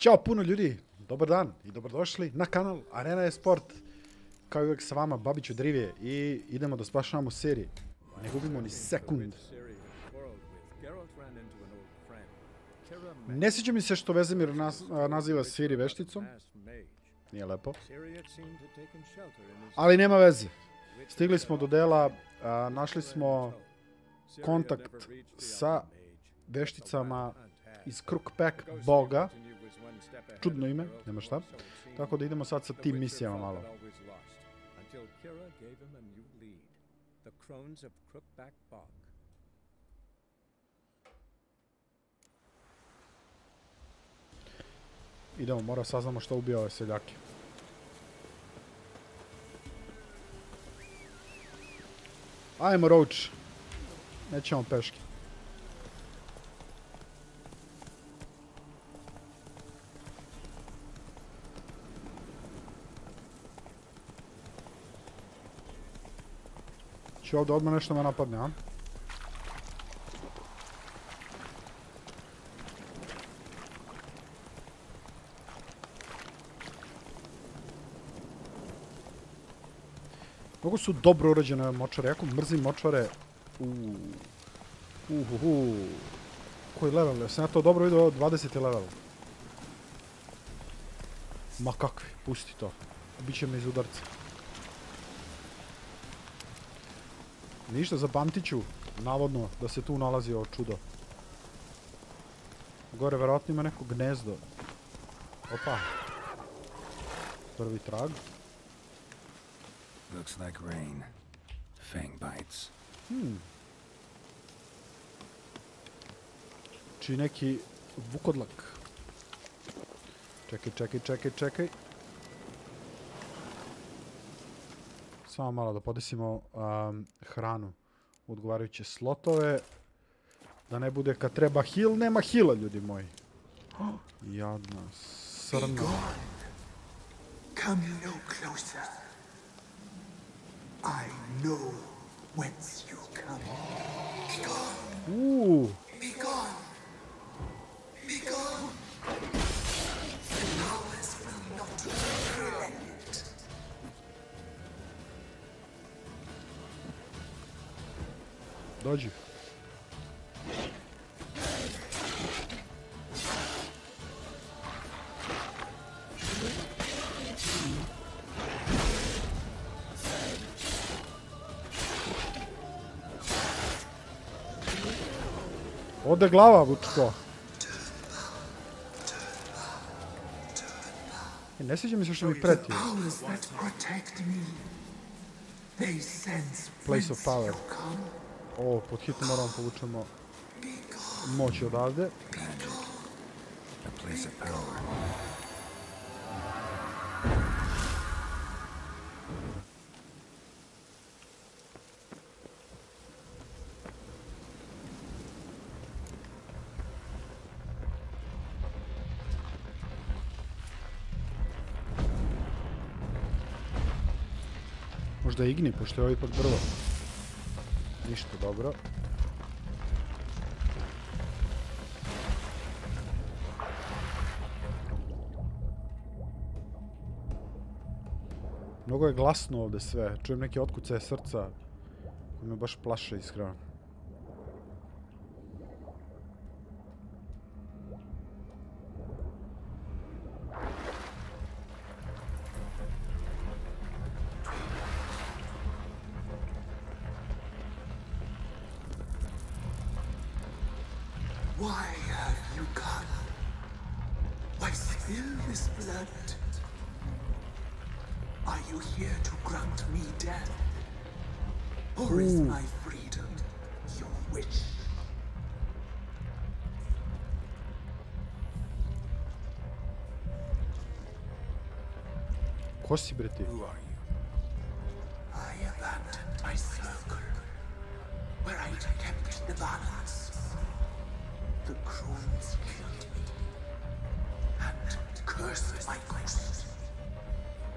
Ćao puno ljudi, dobar dan i dobrodošli na kanal Arena je sport. Kao i uvijek sa vama Babić od Rivije i idemo da spašavamo serije. Ne gubimo ni sekund. Ne sjeća mi se što Vezemir naziva Siri vešticom. Nije lepo. Ali nema veze. Stigli smo do dela, našli smo kontakt sa vešticama iz Crookback Boga. Čudno ime, nema šta. Tako da idemo sad sa tim misijama malo. Idemo, mora saznamo što ubija ove seljake. Ajmo, Roach. Nećemo peške. Će ovdje odmah nešto me napadne, a? Mnogo su dobro urađene močare, jako mrzim močare. Koji level je? Sam ja to dobro vidio, 20. level. Ma kakvi, pusti to. Biće me iz udarca. Ništa, zapamtit ću, navodno, da se tu nalazi ovo čudo. Gore verovatno ima neko gnezdo. Opa. Prvi trag. Looks like rain. Fang bites. Či neki vukodlak. Čekaj. Samo malo da podesimo hranu u odgovarajuće slotove. Da ne bude kad treba heal, nema heala, ljudi moji. Jadna srna. Come no closer. I know whence you come. Be gone. Be gone. Be gone. The powers will not relent. Dođi. Ode glava, bučko. Ne sviđa mi se što mi preti. Place of power. Ovo, pod hitno moramo povučemo moć odavde. Možda igni, pošto je ovo ipak drvo. Ništa, dobro. Mnogo je glasno ovdje sve. Čujem neke otkucaje srca koji me baš plaše, iskreno. Why have you come? Why spill this blood? Are you here to grant me death? Or is my freedom your wish? Ko si, bre ti? Who are you? I abandoned my circle, where I kept the balance. The crones killed me, and cursed my ghost.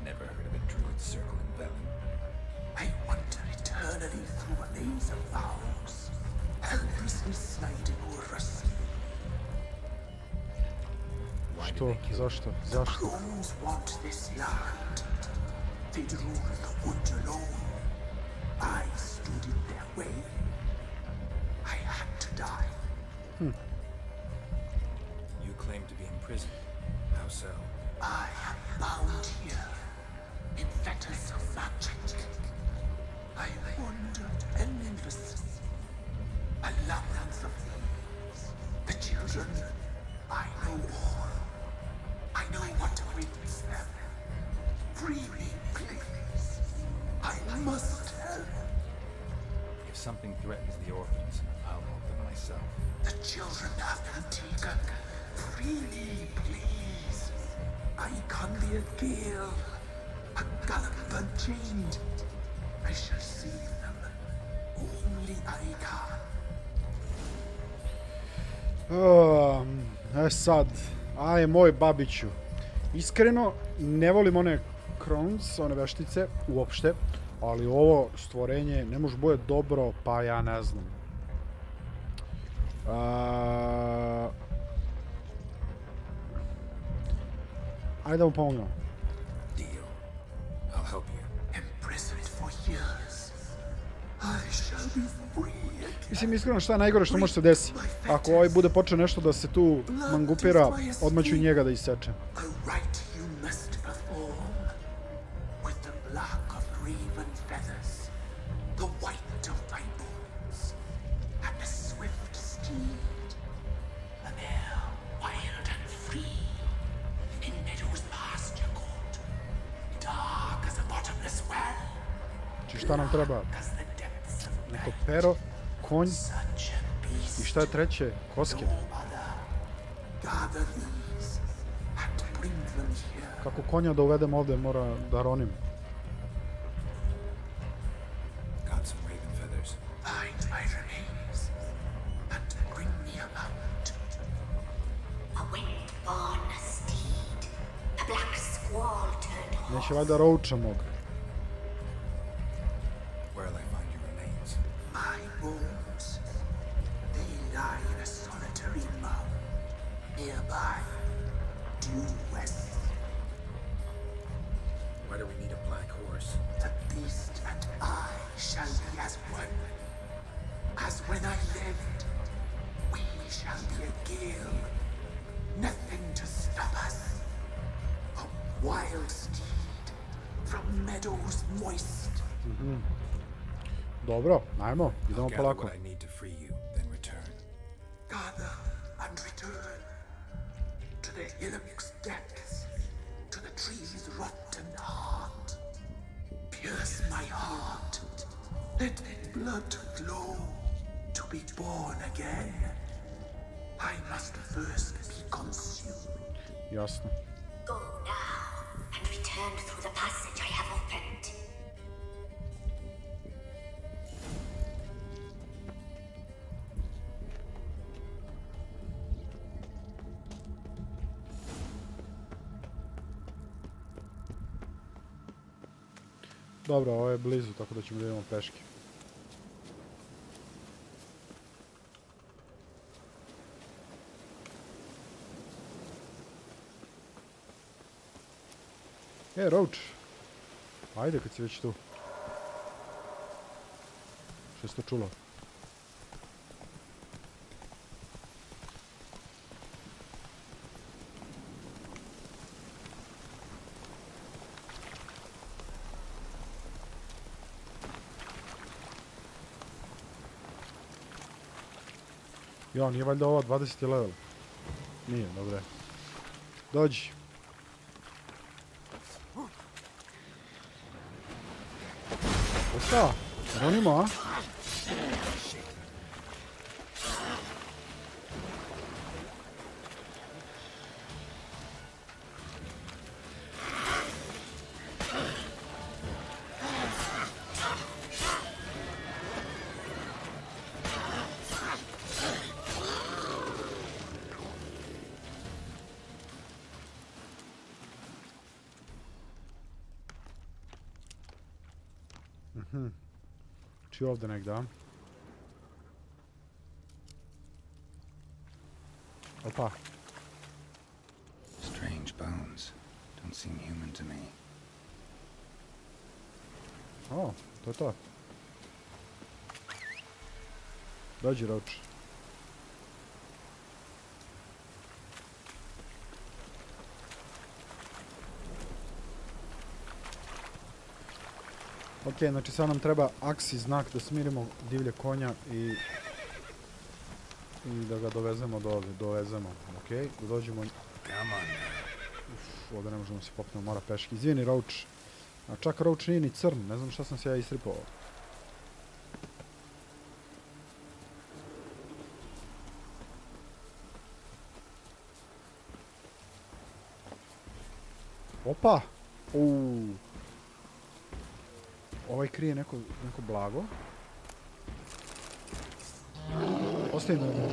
Never heard of a druid circle in Velen. I wander eternally through a maze of vows, helplessly sliding over us. to? Zašto? Zašto? Crones want this land. They'd rule the wood alone. I stood in their way. I had to die. You claim to be in prison. How so? I am bound here in fetters of magic. I wandered endless. A labyrinth of thieves. The children, I know all. I know what awaits them. Free me, please. I must help. If something threatens the orphans, I'll help them myself. The children have been taken. Free me, please. I can be a gale, a gallop unchained. I shall save them. Only I can. Sad, aj moj Babiću. Iskreno, ne volim one Crones, one veštice, uopšte. Ali ovo stvorenje ne može bude dobro, pa ja ne znam. Ajde da mu pomognemo. Deal. I'll help you. Imprisoned for years. I shall be free again. Mislim, iskreno, šta je najgore što može se desi? Ako ovaj bude počeo nešto da se tu mangupira, odmah ću i njega da isečem. A rite you must perform. With the black of raven feathers, the white of my bones, and a swift steed. A mare wild and free, in meadows pasture court, dark as a bottomless well. Znači šta nam treba? As the depths of Neko pero, konj such a beast. i šta je treće? Koske. Gather these and bring them here. Kako konja da uvedem ovde, mora da ronim. Got some raven feathers. Find my remains and bring me a mount. A wind-born steed, a black squall turned horse. Neće valjda rouča mog. Where'll I find your remains? My bones, they lie in a solitary mound nearby, due west. Why do we need a black horse? The beast and I shall be as one. As when I lived, we shall be a gale. Nothing to stop us. A wild steed from meadows moist. Dobro, ajmo, I'll idemo gather polako. what I need to free you, then return. Gather and return to the hillock's depths, to the tree's rotten heart. Pierce my heart, let blood flow to be born again. I must first be consumed. Jasno. Go now and return through the passage I have opened. Dobro, ovo je blizu, tako da ćemo da idemo peške. Roach. Ajde kad si već tu. Što si to čulo? Jo, nije valjda ovo 20. level? Nije, dobro je. Dođi. Šta? Ronimo, a? Či ovdje negdje. Opa. don't seem human to me. O, to je to. Dođi, Roach. Ok, znači sad nam treba aksi znak da smirimo divlje konja i da ga dovezemo do ovdje, dovezemo, ok, da dođemo... Uf, ovdje ne možemo se popnemo, mora peški, izvini Roach, a čak Roach nije ni crn, ne znam šta sam se ja istripao. Opa! Ovaj krije neko blago. Ostaje na mene.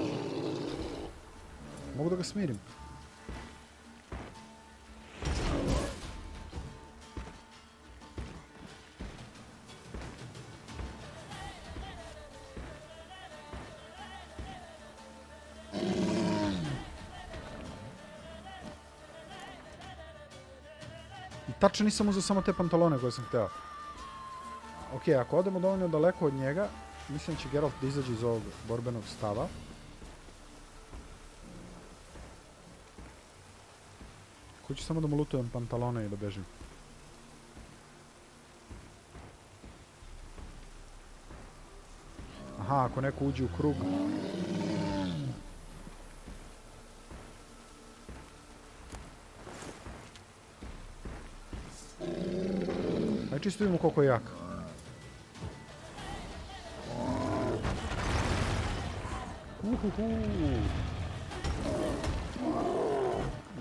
Mogu da ga smirim. I tačno nisam uzeo samo te pantalone koje sam hteo. Ok, ako odemo dovoljno daleko od njega, mislim da će Geralt da izađe iz ovog borbenog stava. Hoću samo da mu lutujem pantalone i da bežim. Aha, ako neko uđe u krug. Ajde čisto vidimo koliko je jak.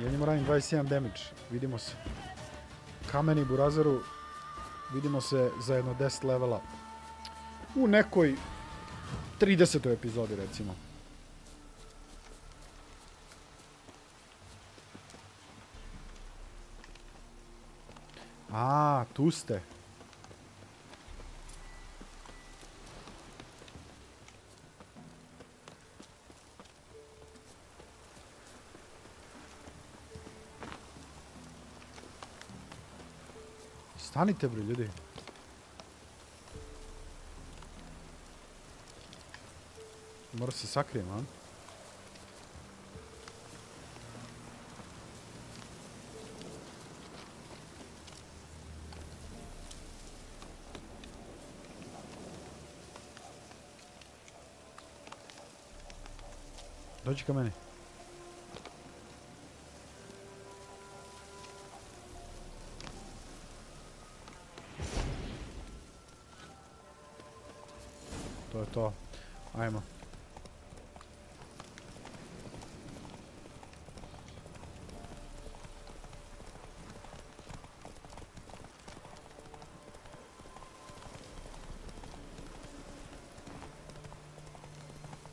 Ja njemu radim 27 damage. Vidimo se. Kameni burazeru. Vidimo se za jedno 10 levela. U nekoj 30. epizodi recimo. A, tu ste. Stanite bre, ljudi. Mora se sakrijem, a? Dođi ka meni. To je to. Ajmo.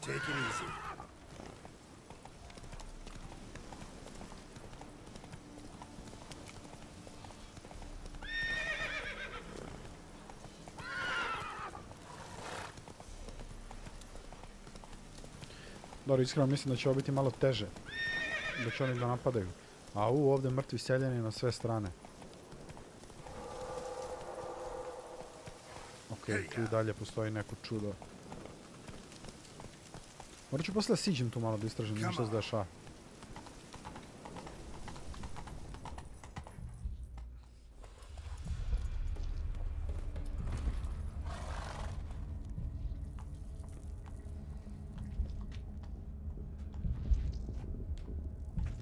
Take it easy. Dobro, iskreno mislim da će ovo biti malo teže. Da će oni da napadaju. A ovdje mrtvi seljani na sve strane. Ok, tu i dalje postoji neko čudo. Morat ću posle siđem tu malo da istražim nešto se dešava.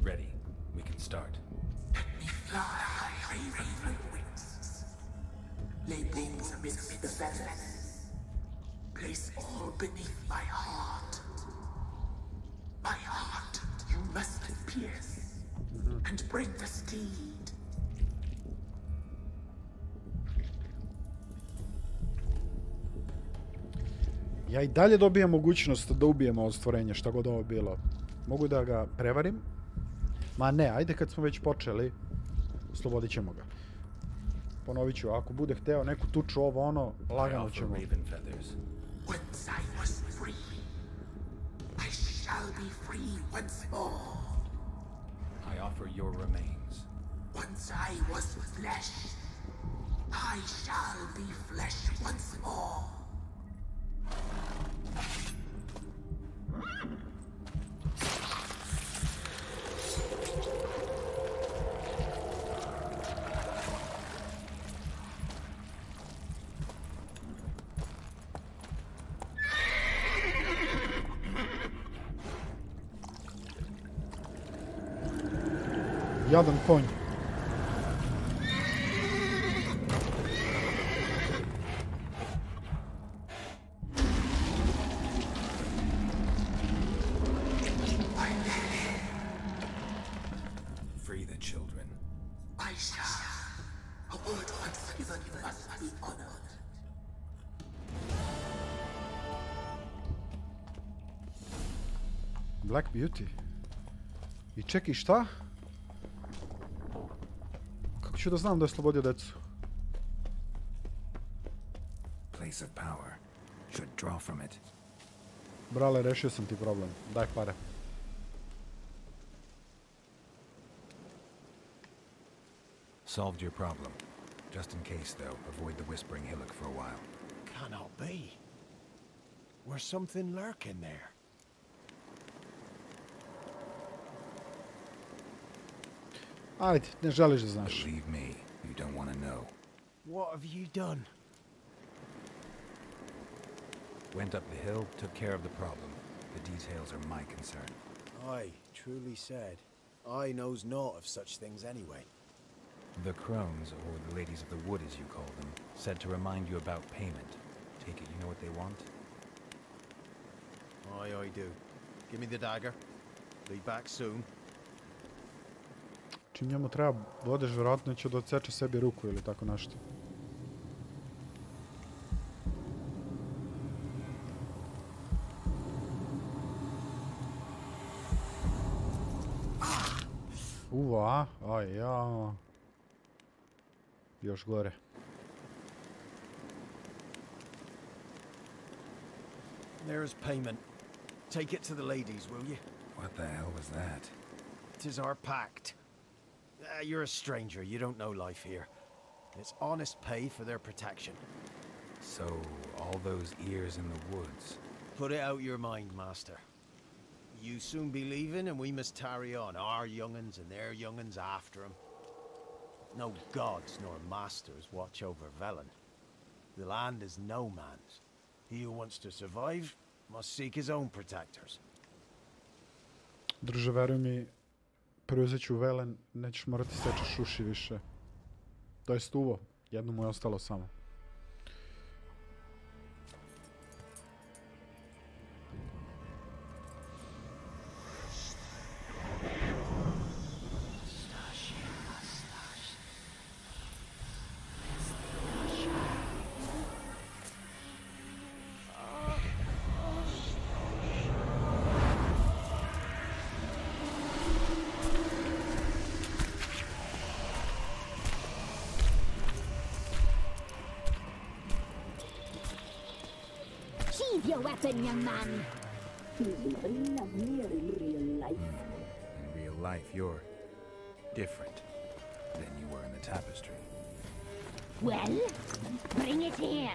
Ready. We can start. Let me fly, raven wings. Lay wings amidst the feathers. Place all beneath my heart. My heart you must pierce. And bring the steed. Ja i dalje dobijam mogućnost da ubijemo ovo stvorenje, šta god ovo bilo. Mogu da ga prevarim? Ma ne, ajde kad smo već počeli, oslobodit ćemo ga. Ponovit ću, ako bude hteo neku tuču ovo ono, lagano ćemo. Once I was free, I shall be free once more. I offer your remains. Once I was flesh, I shall be flesh once more. Jadan konj. Free the children. I shall. A word once given must be honored. Black Beauty. I čekaj, šta? Kako ću da znam da je oslobodio decu? Place of power. Should draw from it. Brale, rešio sam ti problem. Daj pare. Solved your problem. Just in case, though, avoid the whispering hillock for a while. Cannot be. Where's something lurking there? Ajde, ne želiš da znaš. Believe me, you don't want to know. What have you done? Went up the hill, took care of the problem. The details are my concern. Aye, truly said. I knows naught of such things anyway. The crones, or the ladies of the wood as you call them, said to remind you about payment. Take it you know what they want? Aye, I do. Give me the dagger. Be back soon. Čim njemu treba vodeš, vjerojatno će da odseče sebi ruku ili tako nešto. Uva, aj ja. Još gore. There's payment. Take it to the ladies, will you? What the hell was that? 'Tis our pact. You're a stranger, you don't know life here. It's honest pay for their protection. So, all those ears in the woods. Put it out your mind, master. You soon be leaving and we must tarry on, our young'uns and their young'uns after 'em. No gods nor masters watch over Velen. The land is no man's. He who wants to survive must seek his own protectors. Druže, veruj mi, preuzet ću Velen, nećeš morati sečeš uši više. To jest uvo, jedno mu je ostalo samo. Sheathe your weapon, young man. He's even lovelier in real life. In real life, you're different than you were in the tapestry. Well, bring it here.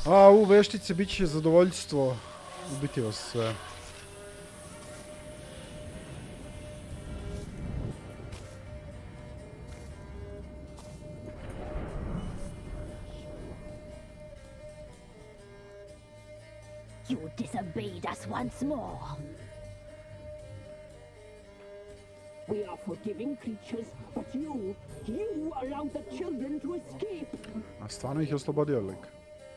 A, u veštice bit će zadovoljstvo ubiti vas sve. You disobeyed us once more. We are forgiving creatures, but you allowed the children to escape. A stvarno ih je oslobodio lik.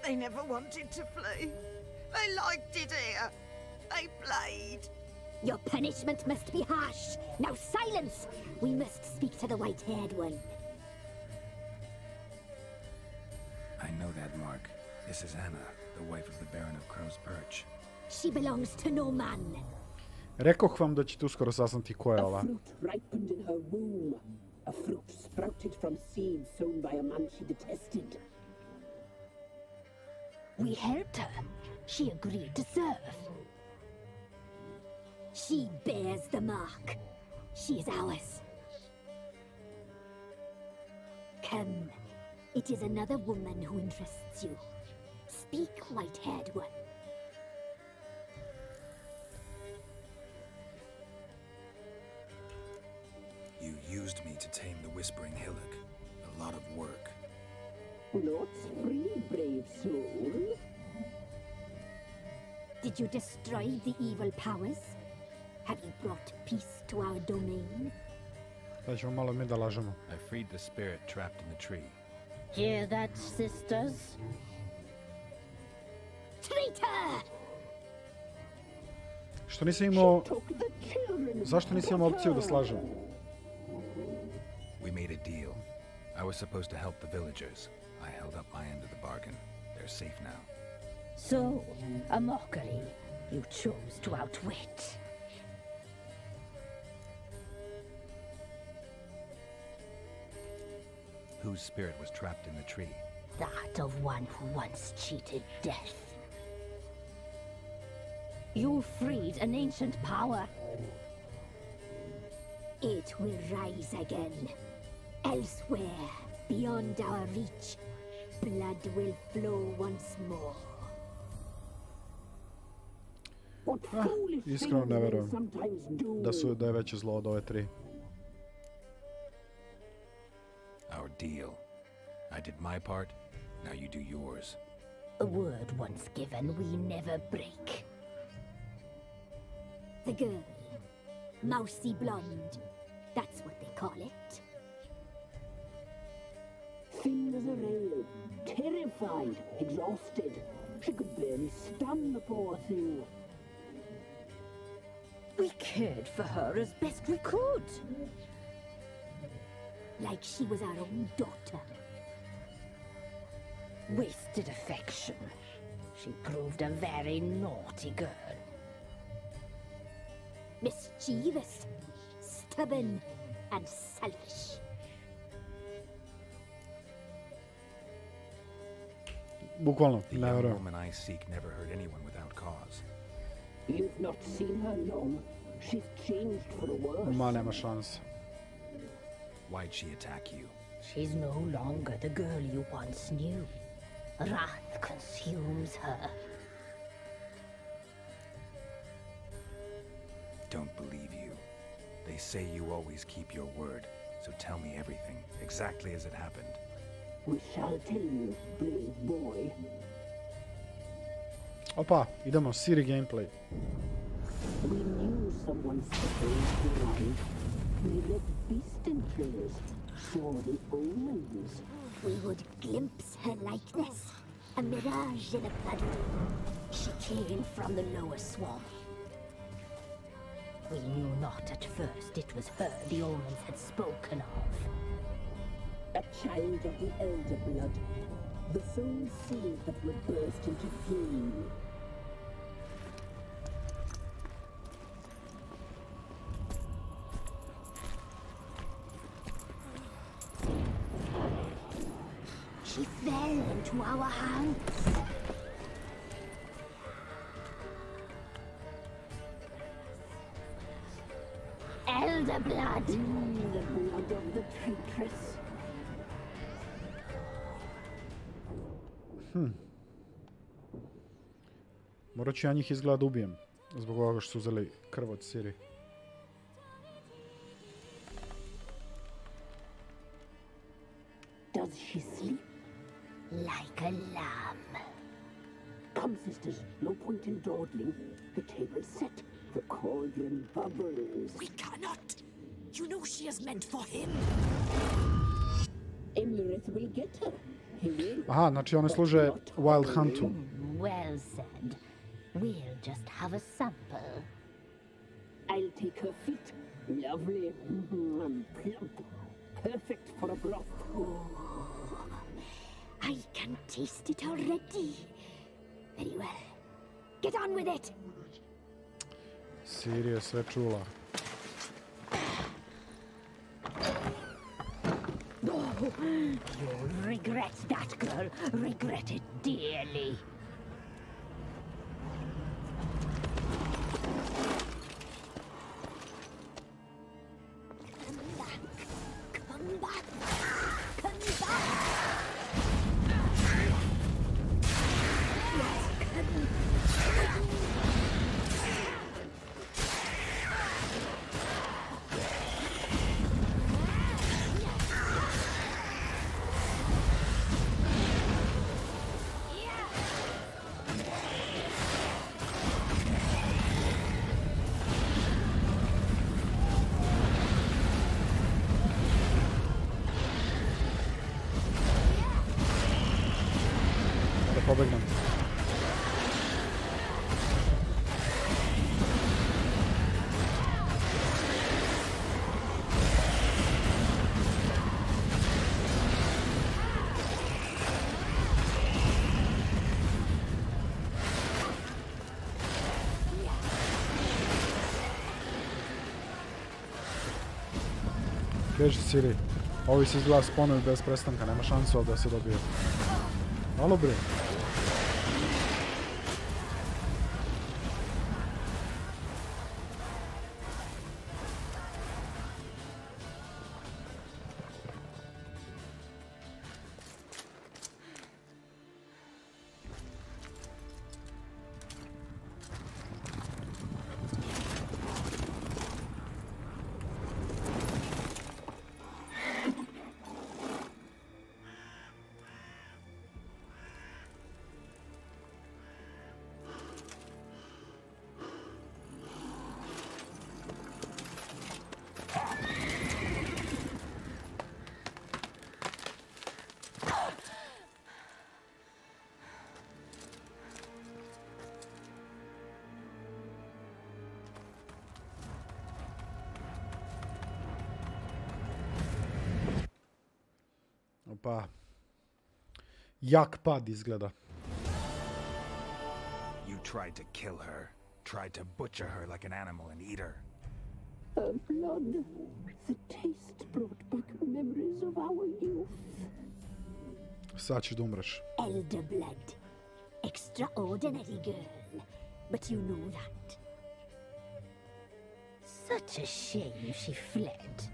They never wanted to flee. They liked it here. They played. Your punishment must be harsh. Now silence! We must speak to the white-haired one. I know that mark. This is Anna, the wife of the Baron of Crow's Perch. She belongs to no man. Rekoh vam da ćete uskoro saznati ko je ova. A fruit ripened in her womb. A fruit sprouted from seed sown by a man she detested. We helped her. She agreed to serve. She bears the mark. She is ours. Come. It is another woman who interests you. Speak, white-haired one. You used me to tame the Whispering Hillock. A lot of work. Lots free, brave soul. Did you destroy the evil powers? Have you brought peace to our domain? Da ćemo malo mi da lažemo. I freed the spirit trapped in the tree. Hear that, sisters? Traitor! Što nisi imao... Took the children. Zašto nisi imao opciju da slažem? We made a deal. I was supposed to help the villagers. I held up my end of the bargain. They're safe now. So, a mockery you chose to outwit. Whose spirit was trapped in the tree? That of one who once cheated death. You freed an ancient power. It will rise again. Elsewhere, beyond our reach, blood will flow once more. What foolish iskreno things ne we verujem sometimes do. da je veće zlo od ove tri. Our deal. I did my part. Now you do yours. A word once given, we never break. The girl. Mousy blonde. That's what they call it. Thin as a rail, terrified, exhausted. She could barely stand, the poor thing. We cared for her as best we could. Like she was our own daughter. Wasted affection. She proved a very naughty girl. Mischievous, stubborn, and selfish. Bukvalno, The ne young verujem. woman I seek never hurt anyone without cause. You've not seen her long. She's changed for the worse. Ma, nema šanse. Why'd she attack you? She's no longer the girl you once knew. Wrath consumes her. Don't believe you. They say you always keep your word, so tell me everything, exactly as it happened. We shall tell you, brave boy. Opa, idemo, Siri gameplay. We knew someone special to arrive. We read beast enclosures, saw the omens. We would glimpse her likeness, a mirage in a puddle. She came from the lower swamp. We knew not at first it was her the omens had spoken of. A child of the elder blood, the soul seed that would burst into flame. She fell into our hands. Elder blood. The blood of the traitress. Morat ću ja njih izgleda da ubijem. Zbog ovoga što su uzeli krv od Siri. Does she sleep? Like a lamb. Come, sisters, no point in dawdling. The table's set. The cauldron bubbles. We cannot. You know she is meant for him. Emirates will get her. He will. Aha, znači one služe Wild Huntu. Well said. We'll just have a sample. I'll take her feet. Lovely. And plump. Perfect for a broth. I can taste it already. Very well. Get on with it. Siri je sve čula. Oh, you'll regret that, girl. Regret it dearly. Pobegnem. Bježi, Siri. Ovi se izgleda sponovi bez prestanka, nema šansu da se dobije. Alo bre. Pa jak pad izgleda. You tried to kill her, tried to butcher her like an animal and eat her. Her blood, the taste brought back memories of our youth. Sad ćeš da umreš. Elder blood. Extraordinary girl. But you know that. Such a shame she fled.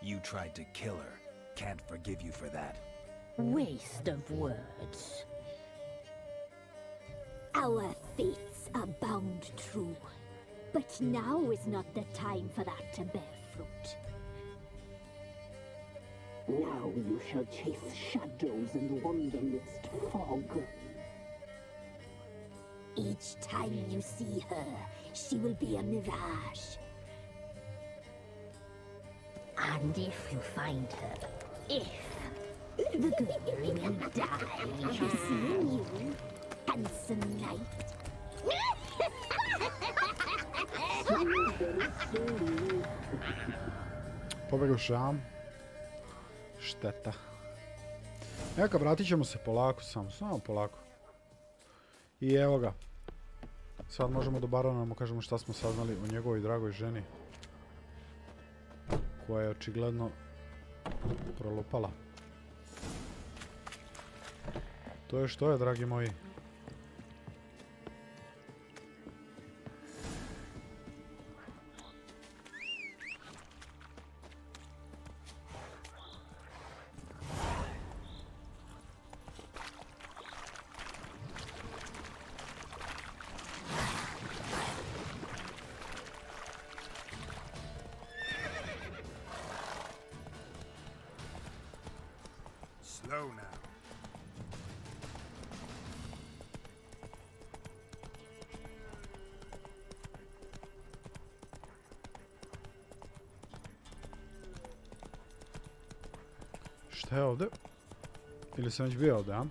You tried to kill her. Can't forgive you for that. Waste of words. Our fates are bound true. But now is not the time for that to bear fruit. Now you shall chase shadows and wander midst fog. Each time you see her, she will be a mirage. And if you find her, the girl will die. Seeing you, handsome knight. Pobjegoš šam. Šteta. Neka, vratit ćemo se polako, samo polako. I evo ga. Sad možemo do barona da mu kažemo šta smo saznali o njegovoj dragoj ženi. Koja je očigledno prolupala. To je što je, dragi moji. Slow now. Šta je ovdje? Ili sam već bio ovdje, a?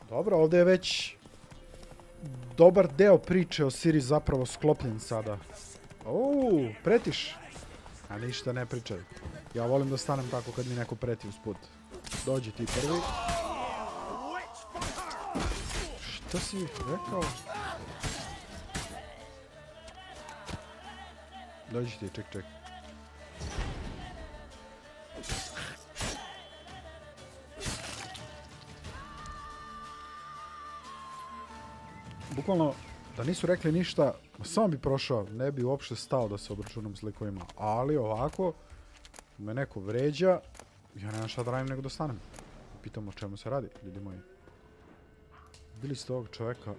Dobro, ovdje je već dobar deo priče o Siri zapravo sklopljen sada. Pretiš? A ništa ne pričaj. Ja volim da stanem tako kad mi neko preti usput. Dođi ti prvi. Šta si rekao? Dođi ti, ček. Bukvalno, da nisu rekli ništa, samo bi prošao, ne bi uopšte stao da se obračunam s likovima. Ali ovako, me neko vređa, ja nemam šta da radim nego da stanem. Pitam o čemu se radi, ljudi moji. Bili ste ovog čoveka.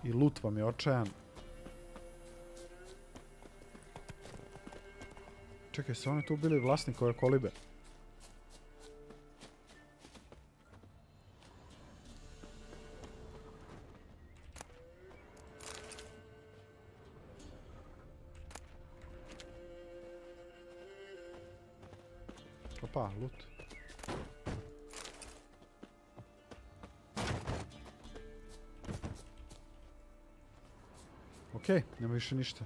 I lut vam je očajan. Čekaj, su oni tu bili vlasnik ove kolibe? Opa, lut. Okej, nema više ništa.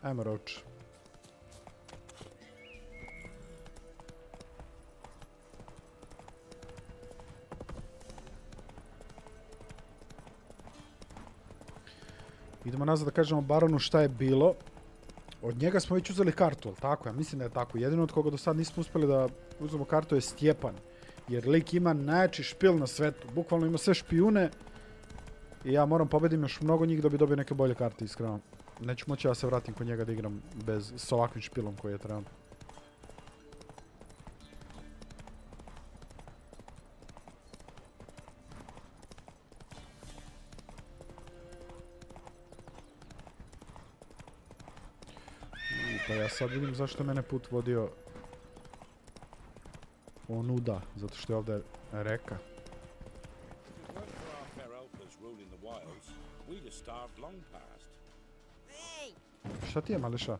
Ajmo roč. Idemo nazad da kažemo baronu šta je bilo. Od njega smo već uzeli kartu, ali tako? Ja mislim da je tako. Jedino od koga do sad nismo uspjeli da uzmemo kartu je Stjepan. Jer lik ima najjači špil na svetu. Bukvalno ima sve špijune. I ja moram pobedim još mnogo njih da bi dobio neke bolje karte, iskreno. Neću moći da se vratim kod njega da igram s ovakvim špilom koji je trenutno. Pa ja sad vidim zašto je mene put vodio onuda, zato što je ovdje reka. Šta ti je, mališa?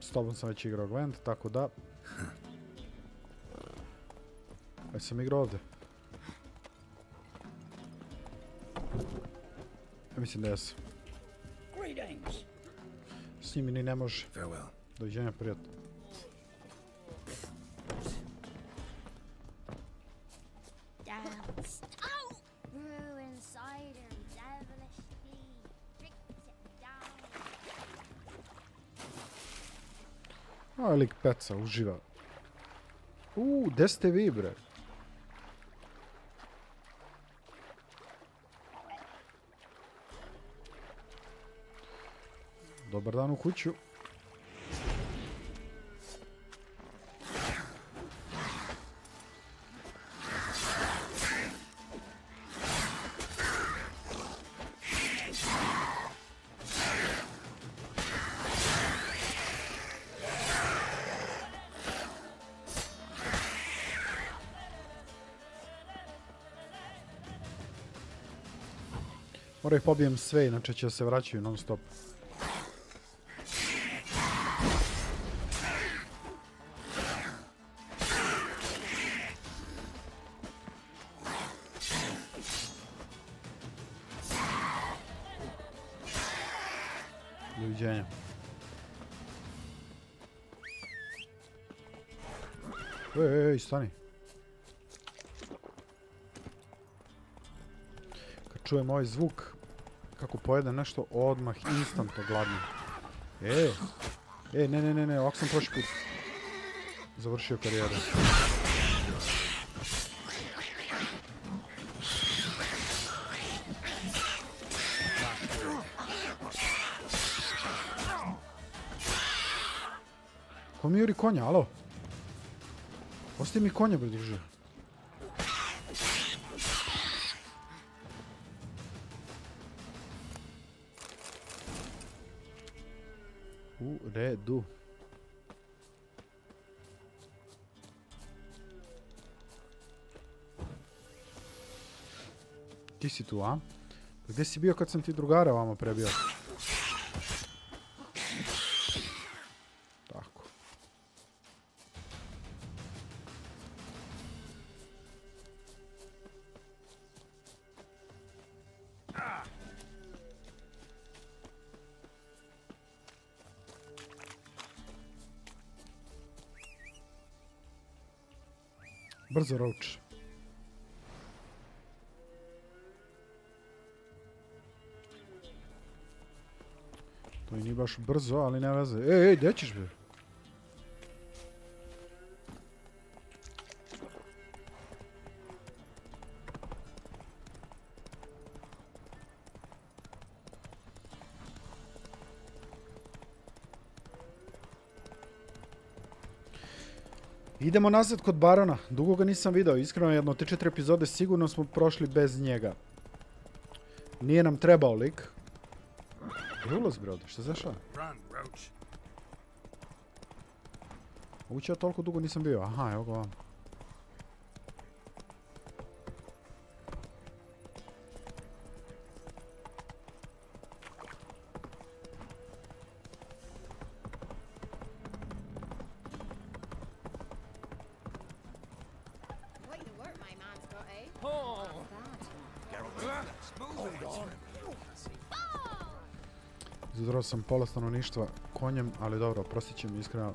S tobom sam već igrao Gwent, tako da... Aj sam igrao ovdje. Ja mislim da jesam. S njimi ni ne može. Doviđenja, prijatno. A, lik peca, uživa. Gde ste vi, bre? Dobar dan u kuću. Moram ih pobijem sve, inače će se vraćaju non stop. Doviđenja. Ej, stani. Kad čujem ovaj zvuk, kako pojede nešto, odmah, instantno gladno. Ne, ovako sam prošli put završio karijeru. Ko mi juri konja, alo? Ostavi mi konja, bre, druže. U redu. Ti si tu, a? Gdje si bio kad sam ti drugara vama prebio? Tako. Brzo, Roach. To i nije baš brzo, ali ne veze. Ej, gdje ćeš be? Idemo nazad kod barona. Dugo ga nisam video. Iskreno, jedno te 4 epizode sigurno smo prošli bez njega. Nije nam trebao lik. Gdje ulaz, bre, ovdje? Šta zašao? Ući ja toliko dugo nisam bio. Aha, evo ga vam. Izdrao sam pola stanovništva konjem, ali dobro, prostit će mi iskreno.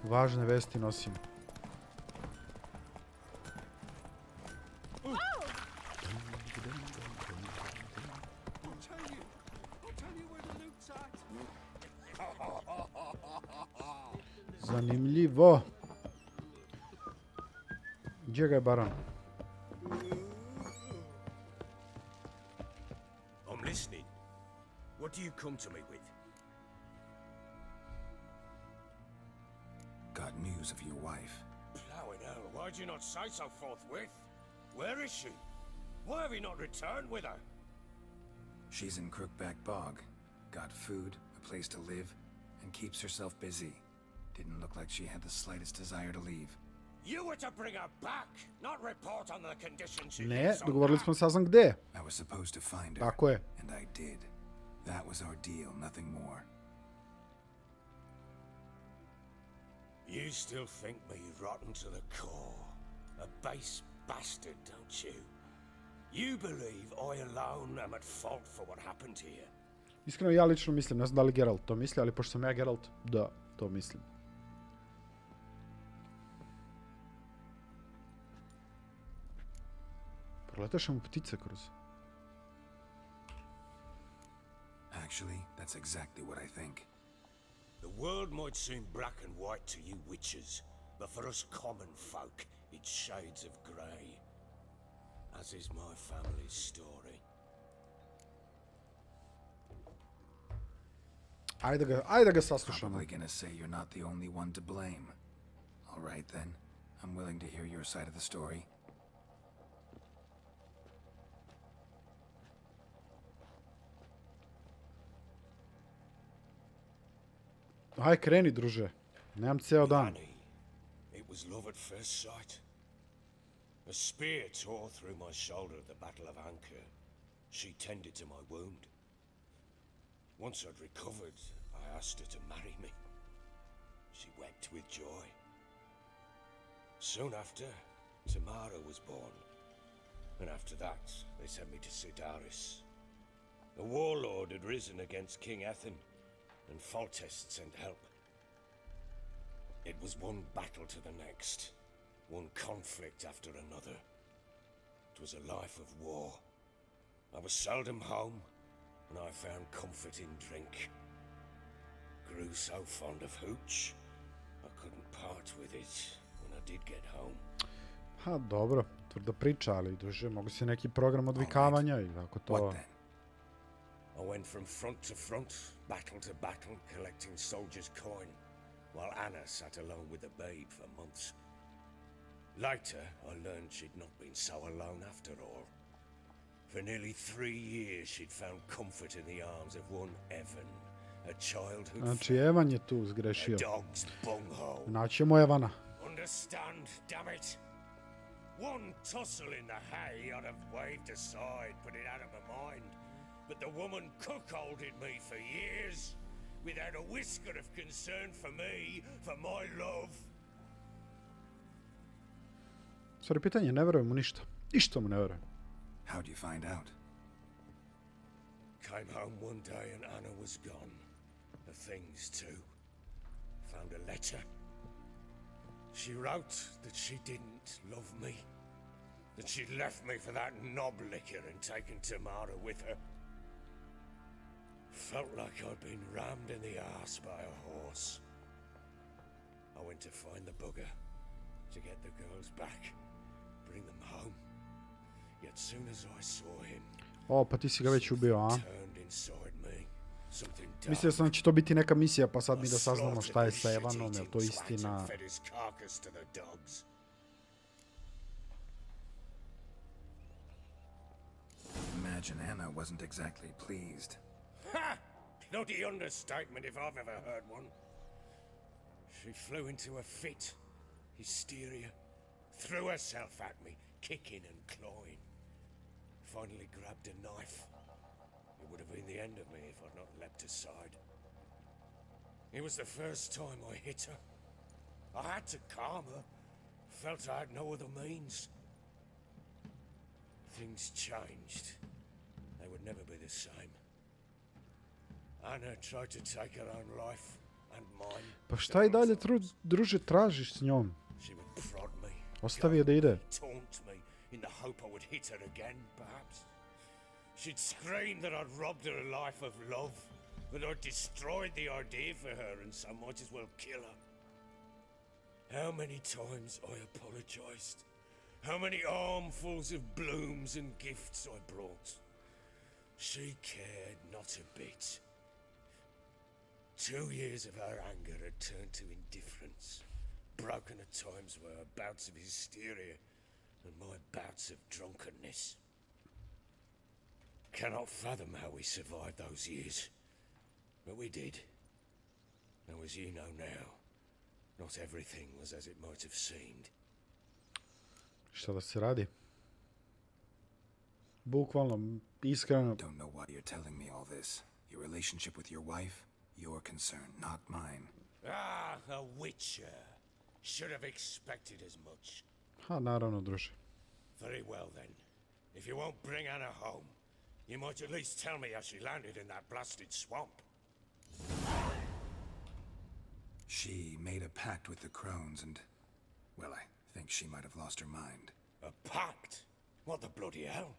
Važne vesti nosim. Zanimljivo. Gdje ga je baron? I'm listening. What do you come to me with? Got news of your wife. Plowing hell, why'd you not say so forthwith? Where is she? Why have you not returned with her? She's in Crookback Bog. Got food, a place to live, and keeps herself busy. Didn't look like she had the slightest desire to leave. You were to bring her back, not report on the conditions she Ne, lives dogovorili under. smo saznam gdje. I was supposed to find her. Tako je. And I did. That was our deal, nothing more. You still think me rotten to the core. A base bastard, don't you? You believe I alone am at fault for what happened here. Iskreno, ja lično mislim, ne znam da li Geralt to misli, ali pošto sam ja Geralt, da, to mislim. Proletaše mu ptice kroz. Actually, that's exactly what I think. The world might seem black and white to you witches, but for us common folk, it's shades of grey. As is my family's story. Ajde da ga saslušamo. Probably gonna say you're not the only one to blame. All right then, I'm willing to hear your side of the story. Aj, kreni, druže. Nemam ceo dan. Annie, it was love at first sight. A spear tore through my shoulder at the Battle of Anchor. She tended to my wound. Once I'd recovered, I asked her to marry me. She wept with joy. Soon after, Tamara was born. And after that, they sent me to Sidaris. A warlord had risen against King Ethem, and Foltest sent help. It was one battle to the next, one conflict after another. It was a life of war. I was seldom home, and I found comfort in drink. Grew so fond of hooch, I couldn't part with it when I did get home. Ha, dobro. Tvrda priča, ali druže, mogu se neki program odvikavanja i tako to... What then? I went from front to front, battle to battle, collecting soldiers' coin, while Anna sat alone with the babe for months. Later, I learned she'd not been so alone after all. For nearly 3 years, she'd found comfort in the arms of one Evan, a childhood Znači, Evan je tu zgrešio. a dog's bunghole. Naćemo Evana. Understand, damn it! One tussle in the hay I'd have waved aside, put it out of my mind. But the woman cuckolded me for years, without a whisker of concern for me, for my love. Sorry, pitanje, ne verujem mu ništa. Ništa mu ne verujem. How'd you find out? Came home one day and Anna was gone. The things too. Found a letter. She wrote that she didn't love me. That she'd left me for that knob licker and taken Tamara with her. Felt like I'd been rammed in the arse by a horse. I went to find the bugger, to get the girls back, bring them home. Yet soon as I saw him, O, pa ti si ga već ubio, a? turned inside me. Something Mislio sam da će to biti neka misija, pa sad mi da saznamo šta je sa Evanom, je li to istina? Imagine Anna wasn't exactly pleased. Ha! Bloody understatement if I've ever heard one. She flew into a fit, hysteria, threw herself at me, kicking and clawing. Finally grabbed a knife. It would have been the end of me if I'd not leapt aside. It was the first time I hit her. I had to calm her. Felt I had no other means. Things changed. They would never be the same. Anna tried to take her own life and mine. Pa šta i dalje, druže, tražiš s njom? She would prod me. Ostavi je da ide. Taunt me in the hope I would hit her again, perhaps. She'd scream that I'd robbed her a life of love, that I'd destroyed the idea for her and so might as well kill her. How many times I apologized. How many armfuls of blooms and gifts I brought. She cared not a bit. 2 years of her anger had turned to indifference, broken at times by her bouts of hysteria and my bouts of drunkenness. Cannot fathom how we survived those years, but we did. Now, as you know now, not everything was as it might have seemed. Šta da se radi? Bukvalno, iskreno. Don't know why you're telling me all this. Your relationship with your wife, your concern, not mine. Ah, a witcher. Should have expected as much. Ha, naravno, druže. Very well then. If you won't bring Anna home, you might at least tell me how she landed in that blasted swamp. She made a pact with the crones and, well, I think she might have lost her mind. A pact? What the bloody hell?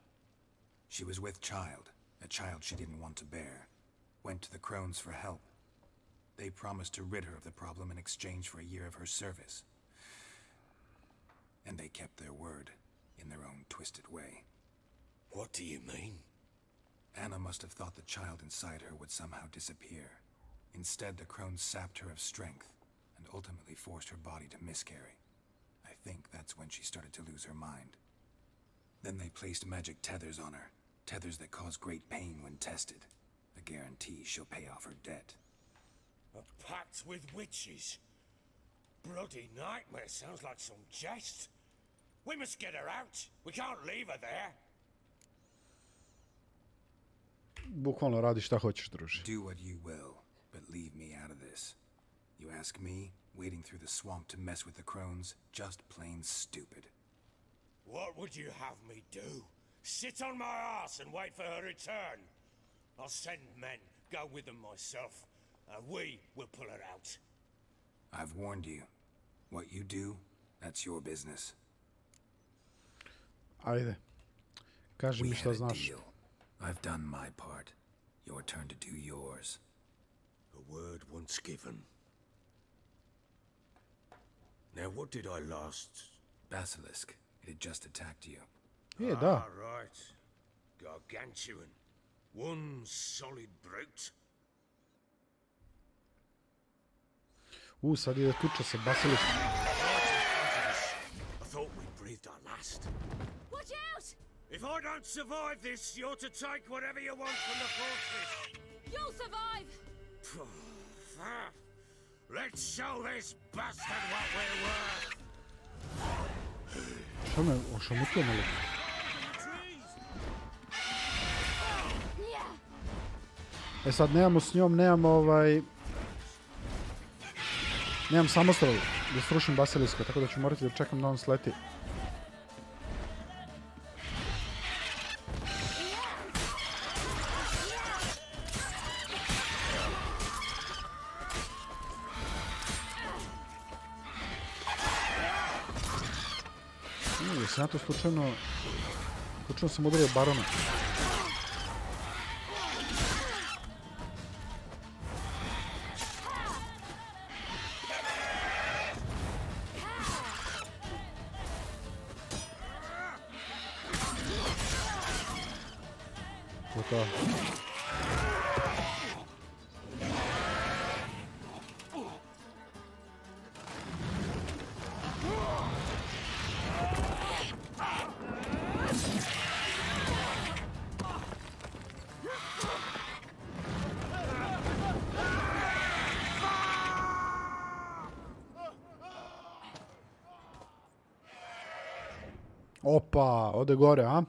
She was with child, a child she didn't want to bear. Went to the crones for help. They promised to rid her of the problem in exchange for a year of her service. And they kept their word, in their own twisted way. What do you mean? Anna must have thought the child inside her would somehow disappear. Instead, the crones sapped her of strength, and ultimately forced her body to miscarry. I think that's when she started to lose her mind. Then they placed magic tethers on her, tethers that cause great pain when tested. A guarantee she'll pay off her debt. A pact with witches? Bloody nightmare, sounds like some jest. We must get her out. We can't leave her there. Bukvalno radi šta hoćeš, druže. Do what you will, but leave me out of this. You ask me, wading through the swamp to mess with the crones, just plain stupid. What would you have me do? Sit on my ass and wait for her return? I'll send men, go with them myself, and we will pull her out. I've warned you. What you do, that's your business. Ajde. Kaži mi šta znaš. I've done my part. Your turn to do yours. A word once given. Now, what did I last? Basilisk. It had just attacked you. Je, da. Ah, right. Gargantuan. One solid brute. Sad ide tuča sa basiliskom. I thought we breathed our last. Watch out! If I don't survive this, you're to take whatever you want from the fortress. You'll survive! Let's show this bastard what we're worth. Šta me ošamutio malo? E sad nemamo s njom, nemam nemam samostal da srušim basiliska, tako da ću morati da čekam da on sleti. Sam ja to slučajno sam udario barona. To. Opa, ode gore, a?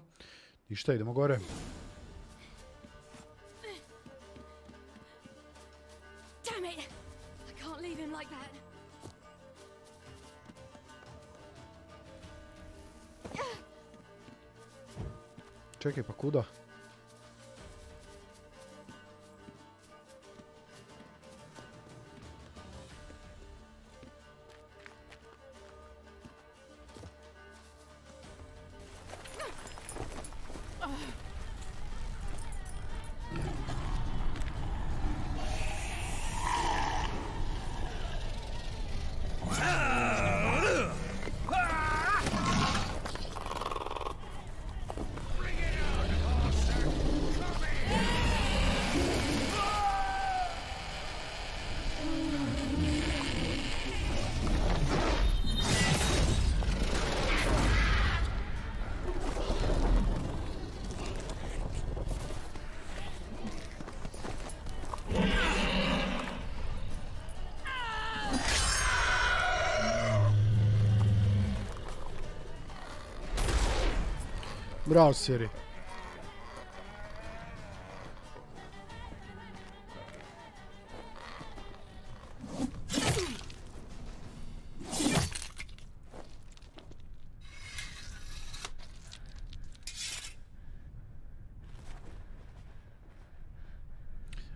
Ništa, idemo gore. Čekaj, pa kuda? Bravo, Siri.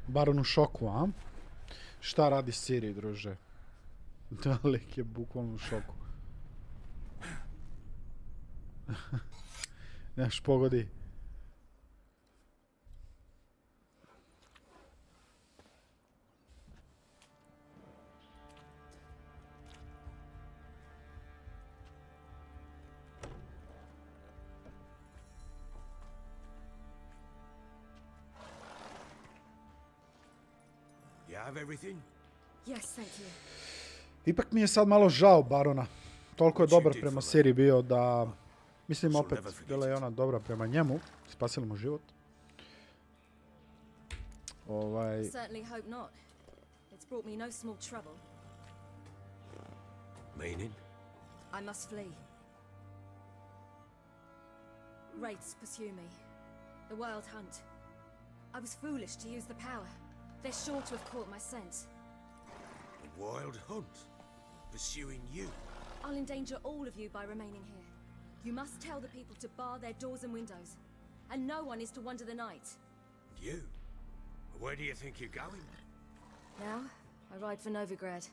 Baron u šoku, a? Šta radi Siri, druže? Lik je bukvalno u šoku. Neš pogodi. You have everything? Yes, thank you. Ipak mi je sad malo žao Barona. Toliko je dobar prema Siri bio da... Mislim, opet, bila je ona dobra prema njemu. Spasili mu život. Certainly hope not. It's brought me no small trouble. Meaning? I must flee. Wraiths pursue me. The wild hunt. I was foolish to use the power. They're sure to have caught my scent. A wild hunt? Pursuing you? I'll endanger all of you by remaining here. You must tell the people to bar their doors and windows. And no one is to wander the night. You? Where do you think you're going? Now, I ride for Novigrad.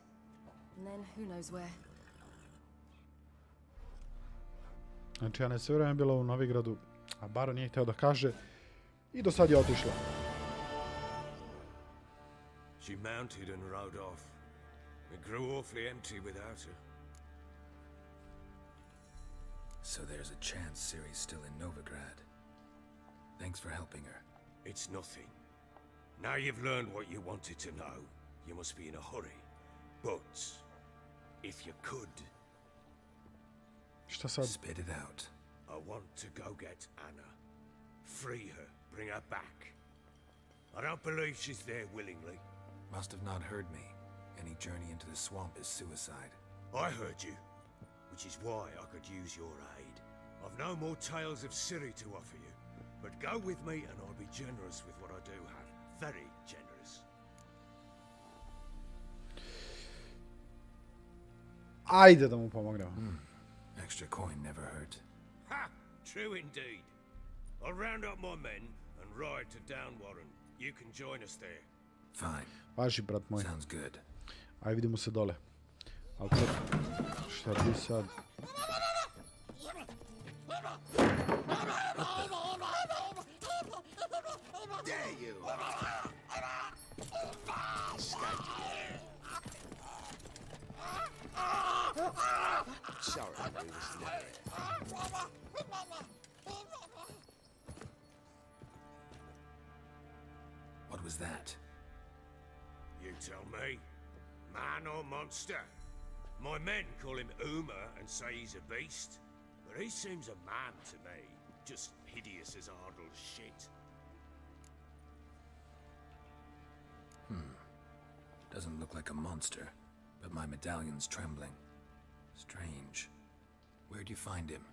And then who knows where. Znači, ona je sve vreme bila u Novigradu, a Baron nije htio da kaže i do sad je otišla. She mounted and rode off. It grew awfully empty without her. So there's a chance Ciri's still in Novigrad. Thanks for helping her. It's nothing. Now you've learned what you wanted to know, you must be in a hurry. But, if you could... Šta sad? Spit it out. I want to go get Anna. Free her, bring her back. I don't believe she's there willingly. Must have not heard me. Any journey into the swamp is suicide. I heard you, which is why I could use your aid. I've no more tales of Ciri to offer you, but go with me and I'll be generous with what I do have. Very generous. Ajde da mu pomognemo. Extra coin never hurt. Ha! True indeed. I'll round up my men and ride to Downwarren. You can join us there. Fine. Važi, brat moj. Sounds good. Aj, vidimo se dole. Ali to... Šta bi sad? Dare you! Sorry, we was never. What was that? You tell me. Man or monster? My men call him Uma and say he's a beast, but he seems a man to me. Just hideous as Ardle's shit. Doesn't look like a monster, but my medallion's trembling. Strange. Where'd you find him?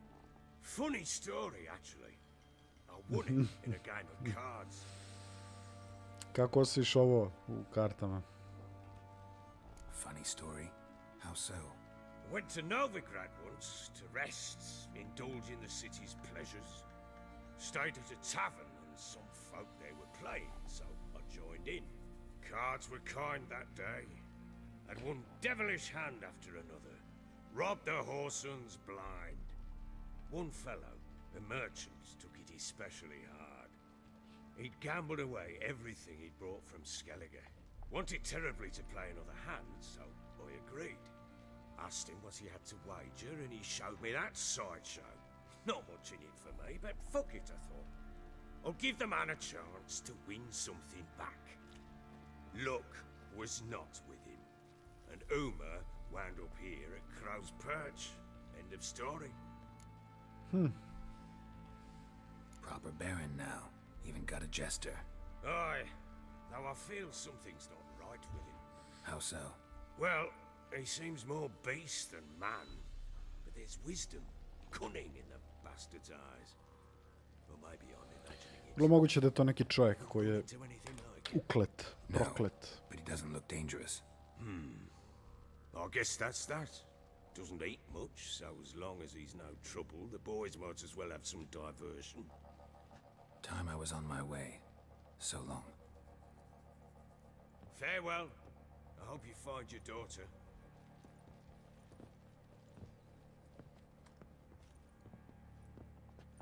Funny story, actually. I won it in a game of cards. Kako osviš ovo u kartama? Funny story? How so? I went to Novigrad once to rest, indulge in the city's pleasures. Stayed at a tavern and some folk there were playing, so I joined in. Cards were kind that day. Had one devilish hand after another. Robbed the whoresons blind. One fellow, a merchant, took it especially hard. He'd gambled away everything he'd brought from Skellige. Wanted terribly to play another hand, so I agreed. Asked him what he had to wager, and he showed me that sideshow. Not much in it for me, but fuck it, I thought. I'll give the man a chance to win something back. Luck was not with him, and Uma wound up here at Crow's Perch. End of story. Proper baron now. Even got a jester. Aye, though I feel something's not right with him. How so? Well, he seems more beast than man, but there's wisdom, cunning in the bastard's eyes. Or maybe I'm imagining it. Bilo moguće da je to neki čovjek koji je uklet, No, proklet. but he doesn't look dangerous. I guess that's that. Doesn't eat much, so as long as he's no trouble, the boys might as well have some diversion. Time I was on my way. So long. Farewell. I hope you find your daughter.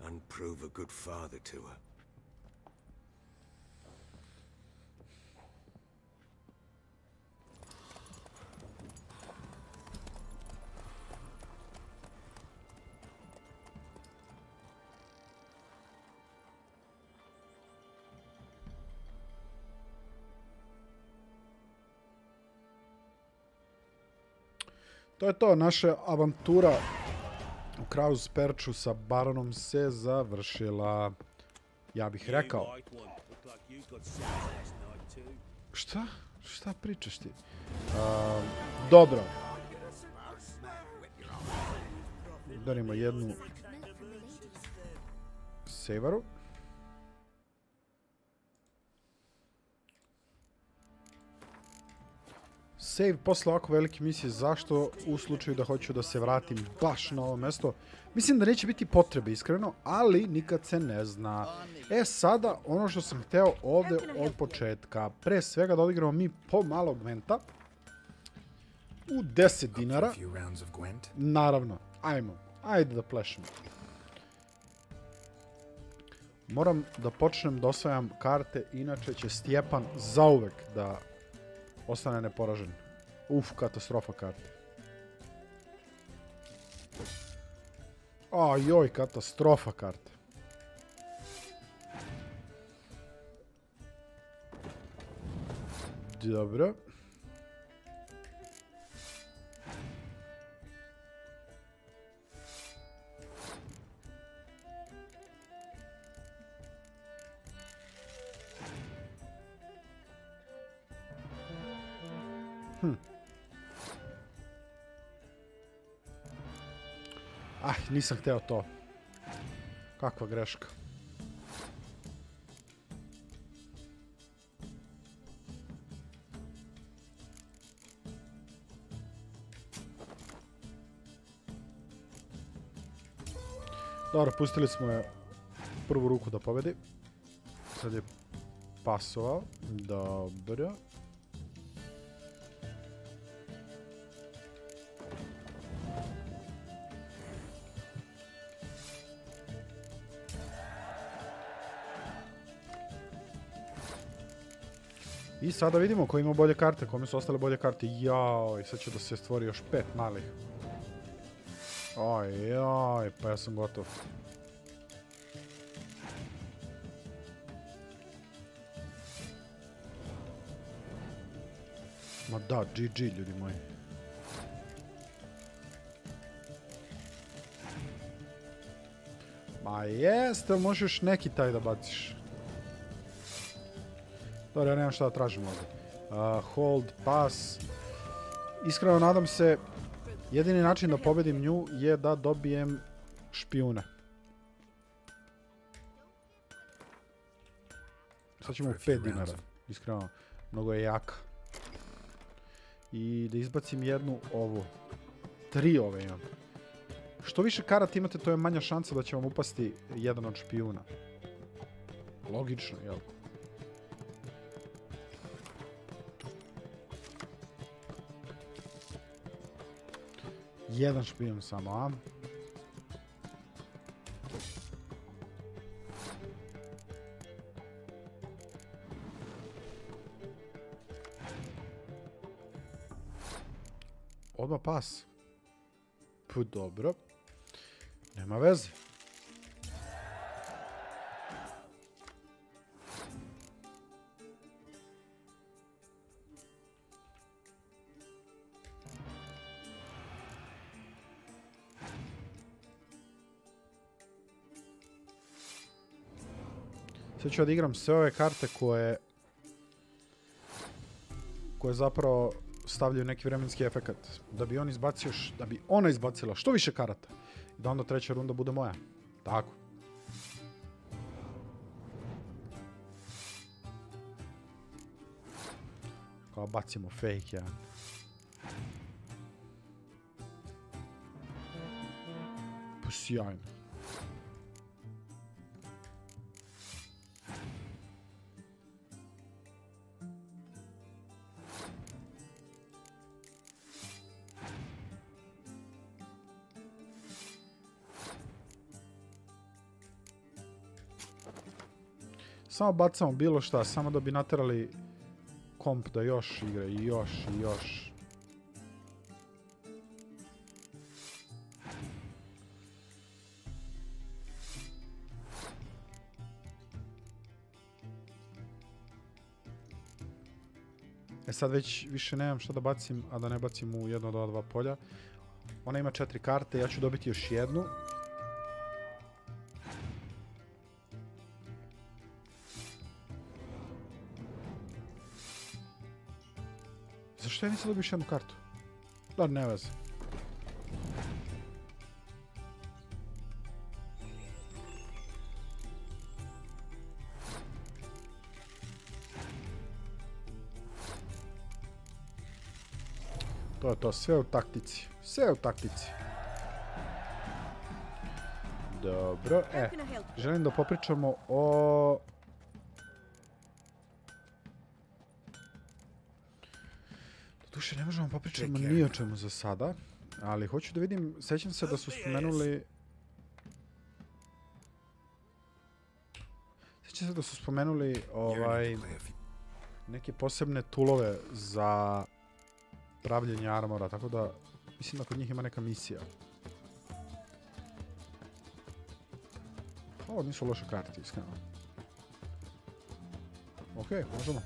And prove a good father to her. To je to, naša avantura u Crow's Perchu sa baronom se završila, ja bih rekao. Šta? Šta pričaš ti? Dobro. Udarimo jednu sevaru. Save posle ovako velike misije, zašto u slučaju da hoću da se vratim baš na ovo mesto? Mislim da neće biti potrebe, iskreno, ali nikad se ne zna. E sada, ono što sam hteo ovde od početka, pre svega da odigramo mi po malog Gwenta u 10 dinara. Naravno, ajde da plešemo. Moram da počnem da osvajam karte, inače će Stjepan zauvek da ostane neporažen. Katastrofa karte. Ajoj, katastrofa karte. Dobro. Nisam hteo to. Kakva greška. Dobro, pustili smo je prvu ruku da pobedi. Sad je pasovao. Dobro. I sada vidimo ko ima bolje karte, kome su ostale bolje karte. Jao, i sad će da se stvori još 5 malih. Oj, pa ja sam gotov. Ma da, GG, ljudi moji. Ma jeste, možeš neki taj da baciš. Dobro, ja nemam šta da tražim ovdje. Hold, pass. Iskreno nadam se, jedini način da pobedim nju je da dobijem špijune. Sad ćemo 5 dinara. Iskreno, mnogo je jaka. I da izbacim jednu ovu. 3 ove imam. Što više karata imate, to je manja šansa da će vam upasti jedan od špijuna. Logično, jel? Jedan špijun samo, a? Odmah pas. Put, dobro. Nema veze. Sad ću odigram sve ove karte koje zapravo stavljaju neki vremenski efekat. Da bi on izbacio, da bi ona izbacila što više karata. Da onda treća runda bude moja. Tako. Kao bacimo fake, ja. Pa sjajno. Samo bacamo bilo šta, samo da bi naterali komp da još igra i još i još. E sad već više nemam šta da bacim, a da ne bacim u jedno od ova dva polja. Ona ima 4 karte, ja ću dobiti još jednu. Zašto ja nisam dobio još jednu kartu? Da, ne veze. To je to, sve u taktici. Sve u taktici. Dobro, želim da popričamo o... Duše, ne možemo popričamo ni o čemu za sada, ali hoću da vidim, sećam se da su spomenuli... Sećam se da su spomenuli neke posebne toolove za pravljenje armora, tako da mislim da kod njih ima neka misija. Ovo nisu loše karte, iskreno. Ok, možemo.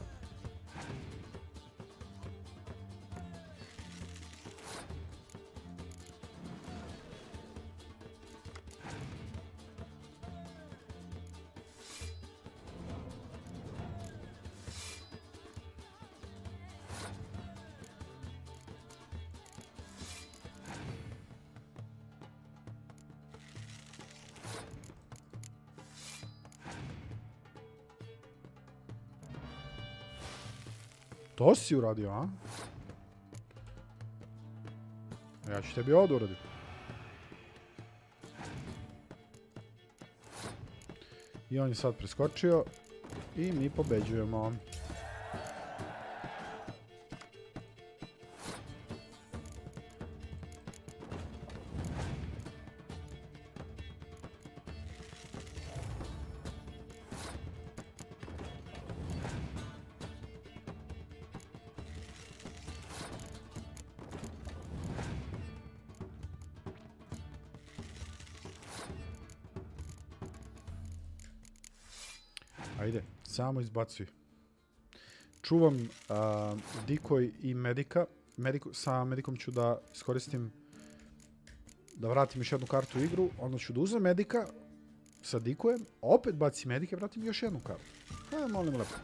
To si uradio, a? Ja ću tebi ovdje uraditi. I on je sad preskočio i mi pobeđujemo. Ajde, samo izbacuj. Čuvam dikoj i medika. Sa medikom ću da iskoristim da vratim još jednu kartu u igru. Onda ću da uzem medika sa dikojem, opet baci medika i vratim još jednu kartu. Molim lepo.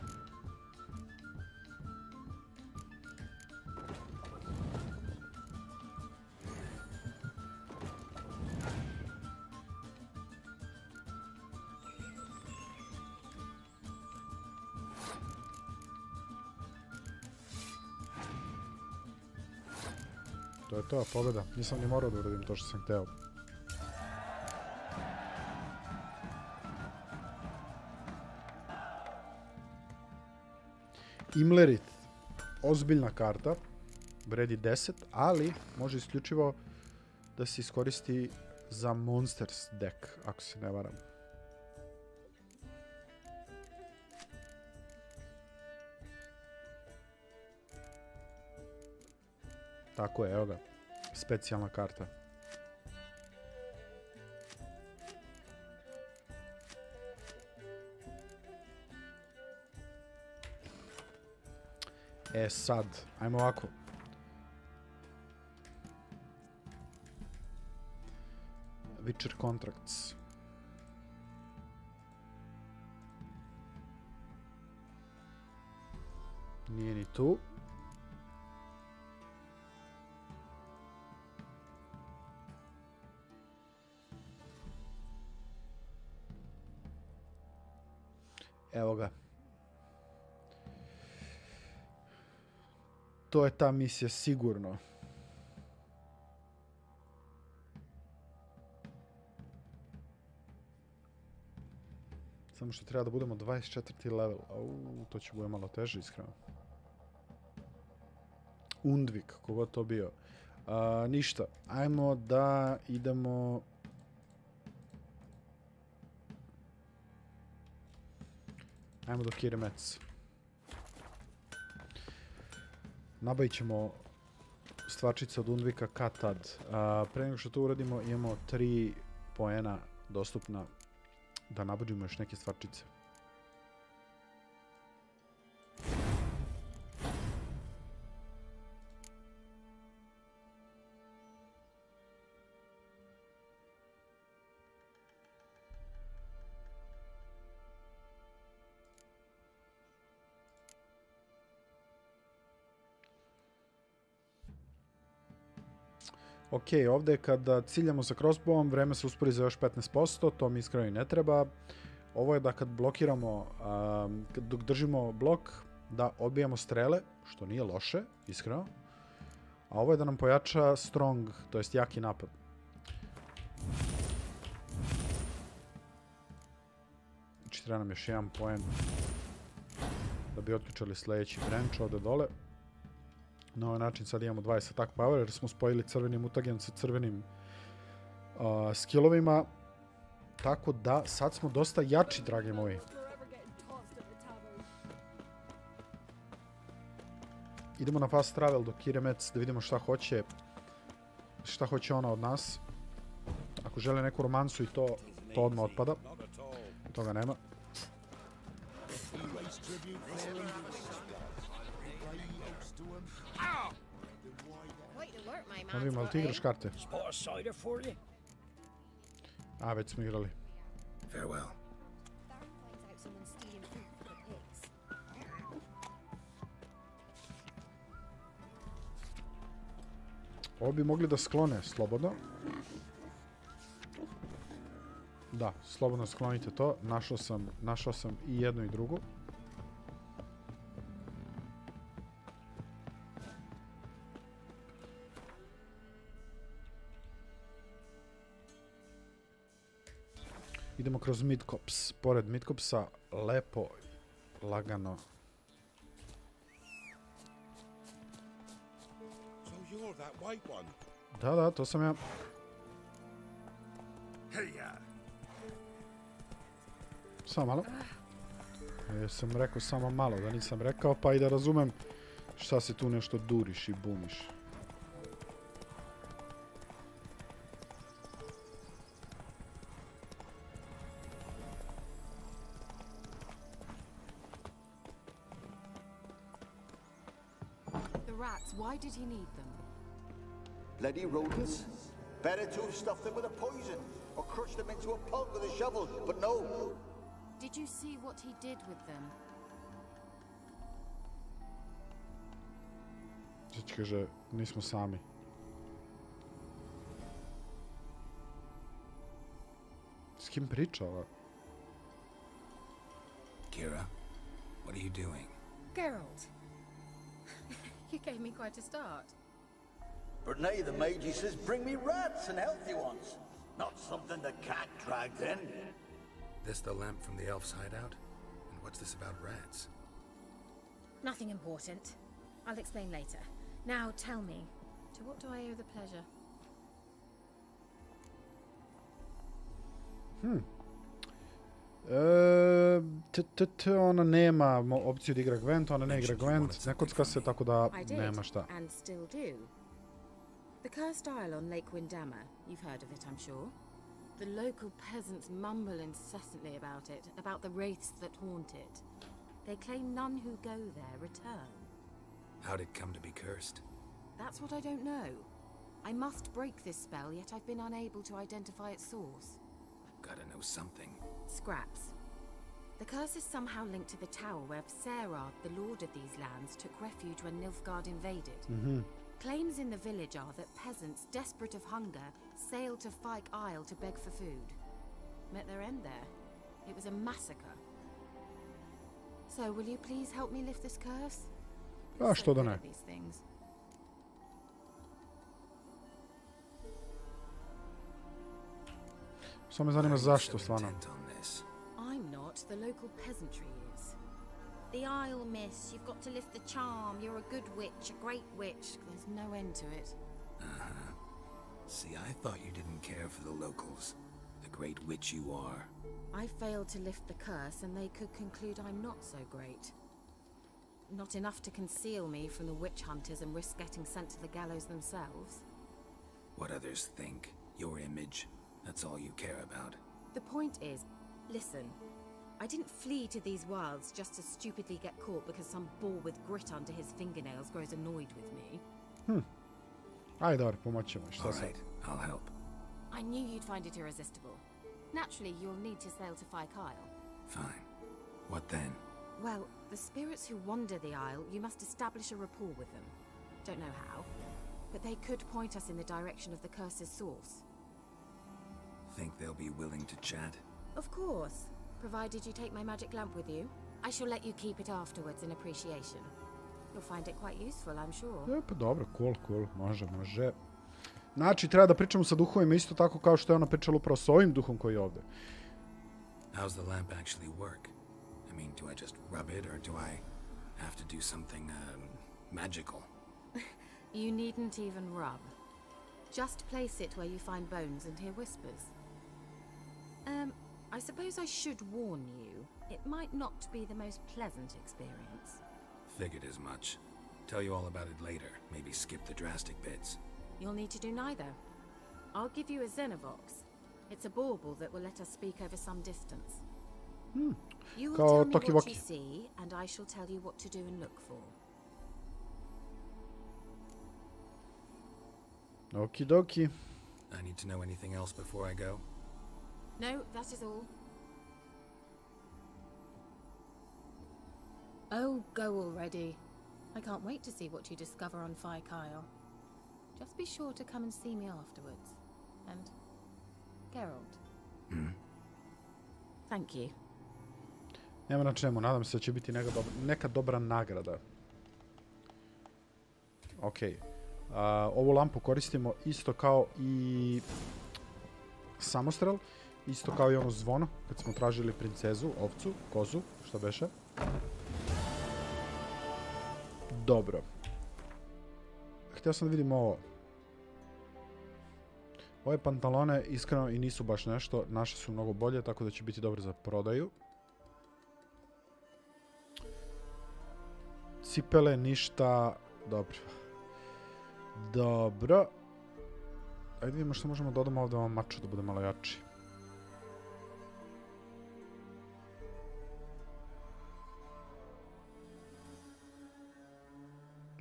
To je to, pobjeda. Nisam ni morao da uradim to što sam hteo. Imlerit. Ozbiljna karta. Vredi 10, ali može isključivo da se iskoristi za Monsters deck, ako se ne varam. Tako je, evo ga. Specijalna karta. E sad, ajmo ovako. Witcher Contracts. Nije ni tu. Evo ga. To je ta misija sigurno. Samo što treba da budemo 24. level. To će bude malo teže, iskreno. Undvik, kogo to bio. Ništa. Ajmo da idemo... Ajmo do Kiremec. Nabavit ćemo stvarčice od Undvika kad tad. Pre nego što to uradimo, imamo 3 poena dostupna da nabavimo još neke stvarčice. Ok, ovdje kada ciljamo sa crossbowom, vreme se uspori za još 15%, to mi iskreno i ne treba. Ovo je da kad blokiramo, dok držimo blok, da odbijamo strele, što nije loše, iskreno. A ovo je da nam pojača strong, to jest jaki napad. Znači treba nam još jedan poen da bi otključali sljedeći branch ovdje dole. Na ovaj način sad imamo 20 attack power jer smo spojili crveni mutagen sa crvenim skillovima. Tako da sad smo dosta jači, dragi moji. Idemo na fast travel do Kiremec da vidimo šta hoće. Šta hoće ona od nas. Ako žele neku romansu i to odmah otpada. Toga nema. Ne vidimo, ali ti igraš karte? A, već smo igrali. Ovo bi mogli da sklone slobodno. Da, slobodno sklonite to. Našao sam i jednu i drugu. Idemo kroz Midcops. Pored Midcopsa, lepo, lagano. Da, to sam ja. Samo malo. Sam rekao samo malo, da nisam rekao, pa i da razumem šta se tu nešto duriš i buniš. rats. Why did he need them? Bloody rodents. Better to have stuffed them with a poison or crushed them into a pulp with a shovel, but no. Did you see what he did with them? Znači, kaže, nismo sami. S kim priča ova? Kira, what are you doing? Geralt. You gave me quite a start. But now the mage says bring me rats and healthy ones. Not something the cat dragged in. This the lamp from the elf's hideout? And what's this about rats? Nothing important. I'll explain later. Now tell me, to what do I owe the pleasure? Ona nema opciju da igra Gwent, ona ne igra Gwent, ne kocka se, tako da nema šta. And still do. The cursed isle on Lake Windammer, you've heard of it, I'm sure. The local peasants mumble incessantly about it, about the wraiths that haunt it. They claim none who go there return. How'd it come to be cursed? That's what I don't know. I must break this spell, yet I've been unable to identify its source. Gotta know something. Scraps. The curse is somehow linked to the tower where Serad, the lord of these lands, took refuge when Nilfgaard invaded. Claims in the village are that peasants, desperate of hunger, sailed to Fyke Isle to beg for food. Met their end there. It was a massacre. So, will you please help me lift this curse? A što da ne? Samo me zanima zašto, stvarno. I'm not, the local peasantry is. The Isle, miss, you've got to lift the charm. You're a good witch, a great witch. There's no end to it. See, I thought you didn't care for the locals. The great witch you are. I failed to lift the curse, and they could conclude I'm not so great. Not enough to conceal me from the witch hunters and risk getting sent to the gallows themselves. What others think, your image, that's all you care about. The point is, listen, I didn't flee to these wilds just to stupidly get caught because some boar with grit under his fingernails grows annoyed with me. Ajde, dobro, pomoći ćemo. Šta sad? Alright, I'll help. I knew you'd find it irresistible. Naturally, you'll need to sail to Fyke Isle. Fine. What then? Well, the spirits who wander the Isle, you must establish a rapport with them. Don't know how, but they could point us in the direction of the curse's source. Think they'll be willing to chat? Of course, provided you take my magic lamp with you. I shall let you keep it afterwards in appreciation. You'll find it quite useful, I'm sure. Pa dobro, cool, može. Znači, treba da pričamo sa duhovima isto tako kao što je ona pričala upravo s ovim duhom koji je ovde. How's the lamp actually work? I mean, do I just rub it, or do I have to do something, magical? You needn't even rub. Just place it where you find bones and hear whispers. I suppose I should warn you. It might not be the most pleasant experience. Figured as much. Tell you all about it later. Maybe skip the drastic bits. You'll need to do neither. I'll give you a Xenovox. It's a bauble that will let us speak over some distance. You will tell me what you see, and I shall tell you what to do and look for. Okie dokie. I need to know anything else before I go? No, that is all. Oh, go already. I can't wait to see what you discover on Fyke Isle. Just be sure to come and see me afterwards. And Geralt. Thank you. Nema na čemu, nadam se da će biti neka dobra nagrada. Ok. Ovu lampu koristimo isto kao i samostrel. Isto kao i ono zvono, kad smo tražili princezu, ovcu, kozu, što beše. Dobro. Htio sam da vidim ovo. Ove pantalone iskreno i nisu baš nešto. Naše su mnogo bolje, tako da će biti dobro za prodaju. Cipele, ništa. Dobro. Ajde vidimo što možemo da dodamo ovdje ovom maču da bude malo jači.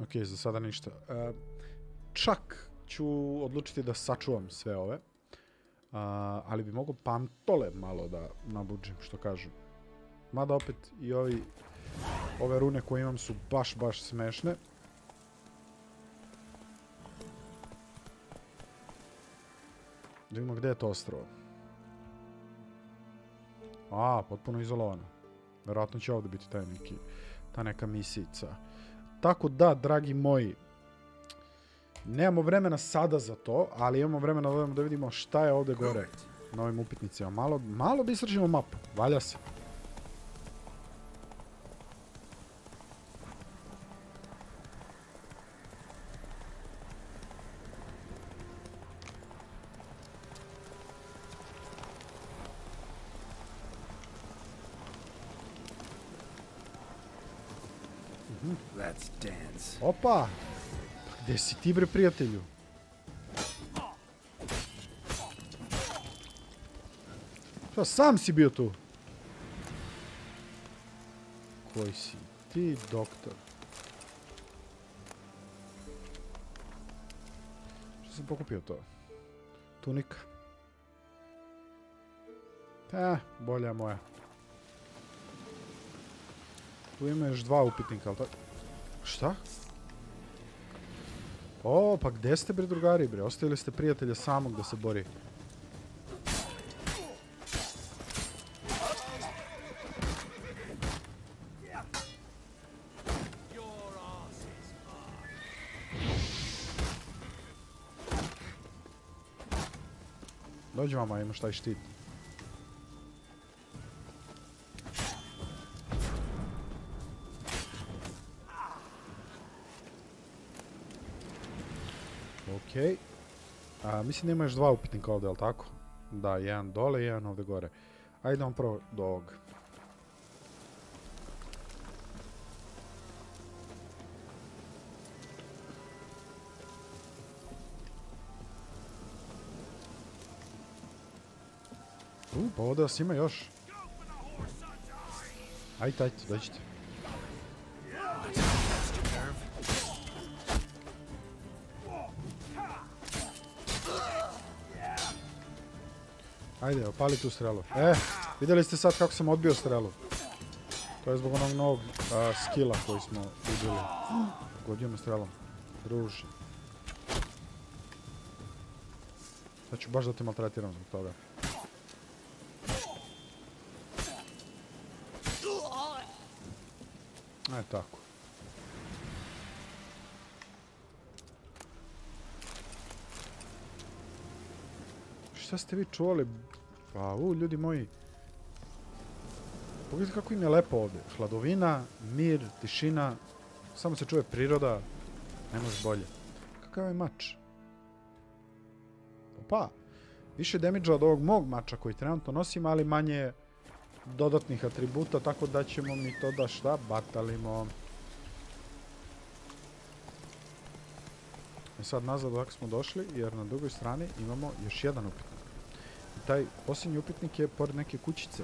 Ok, za sada ništa. Čak ću odlučiti da sačuvam sve ove. Ali bi mogo pantole malo da nabuđim, što kažu. Mada opet i ove rune koje imam su baš smešne. Da vidimo gde je to ostrovo. Potpuno izolovano. Verovatno će ovdje biti ta neka misijica. Tako da, dragi moji, nemamo vremena sada za to, ali imamo vremena da vidimo šta je ovdje gore na ovim upitnicima. Malo da istražimo mapu. Valja se. Opa! Gde si ti, bre, prijatelju? Šta, sam si bio tu? Koji si ti, doktor? Što sam pokupio to? Tunika. Bolja moja. Tu ima još 2 upitnika, ali tako? Šta? Pa gde ste, bre, drugari, bre? Ostavili ste prijatelja samog da se bori. Dođi, mama, imaš taj štit. Okej. Mislim da ima još 2 upitnika ovdje, ali tako? Da, jedan dole i jedan ovdje gore. Ajde idemo prvo do ovog. Pa ovdje vas ima još. Ajde, dođite. Ajde, opali tu strelu. Vidjeli ste sad kako sam odbio strelu. To je zbog onog novog skilla koji smo vidjeli. Godio me strelom. Druži. Sad ću baš da te maltretiram zbog toga. Tako. Šta ste vi čuvali? Ljudi moji. Pogledajte kako im je lepo ovdje. Hladovina, mir, tišina. Samo se čuje priroda. Ne može bolje. Kakav je mač? Više damage od ovog mog mača koji trenutno nosim, ali manje dodatnih atributa, tako da ćemo mi to da šta batalimo. I sad nazad ovako smo došli, jer na drugoj strani imamo još jedan upitnik. I taj posljednji upitnik je pored neke kućice.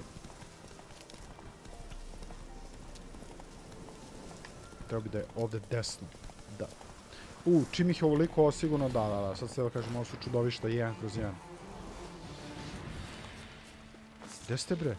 Treba bi da je ovdje desno. Da. Čim ih je ovoliko, ovo sigurno da. Sad se da kažem, ovo su čudovišta 1/1. Gde ste, bre?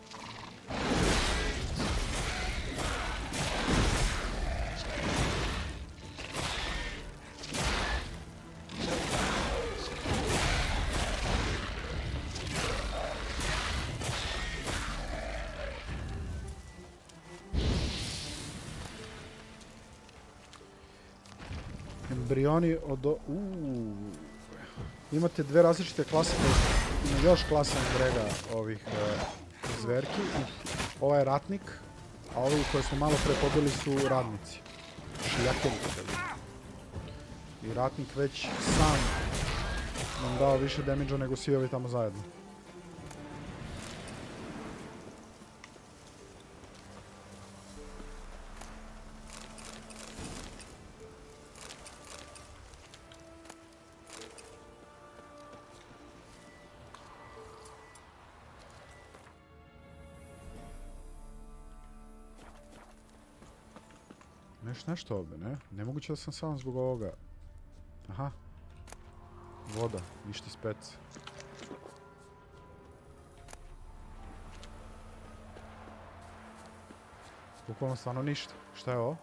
Embrioni od... Imate 2 različite klase, ima još klasa Andrega ovih zverki. Ovaj je ratnik, a ovi koje smo malo pre pobili su radnici. Šljakovi. I ratnik već sam nam dao više damage-a nego svi ovi tamo zajedno. Nešto ovdje, ne? Nemoguće da sam samo zbog ovoga. Aha. Voda, ništa spec. Bukvalno stvarno ništa. Šta je ovo?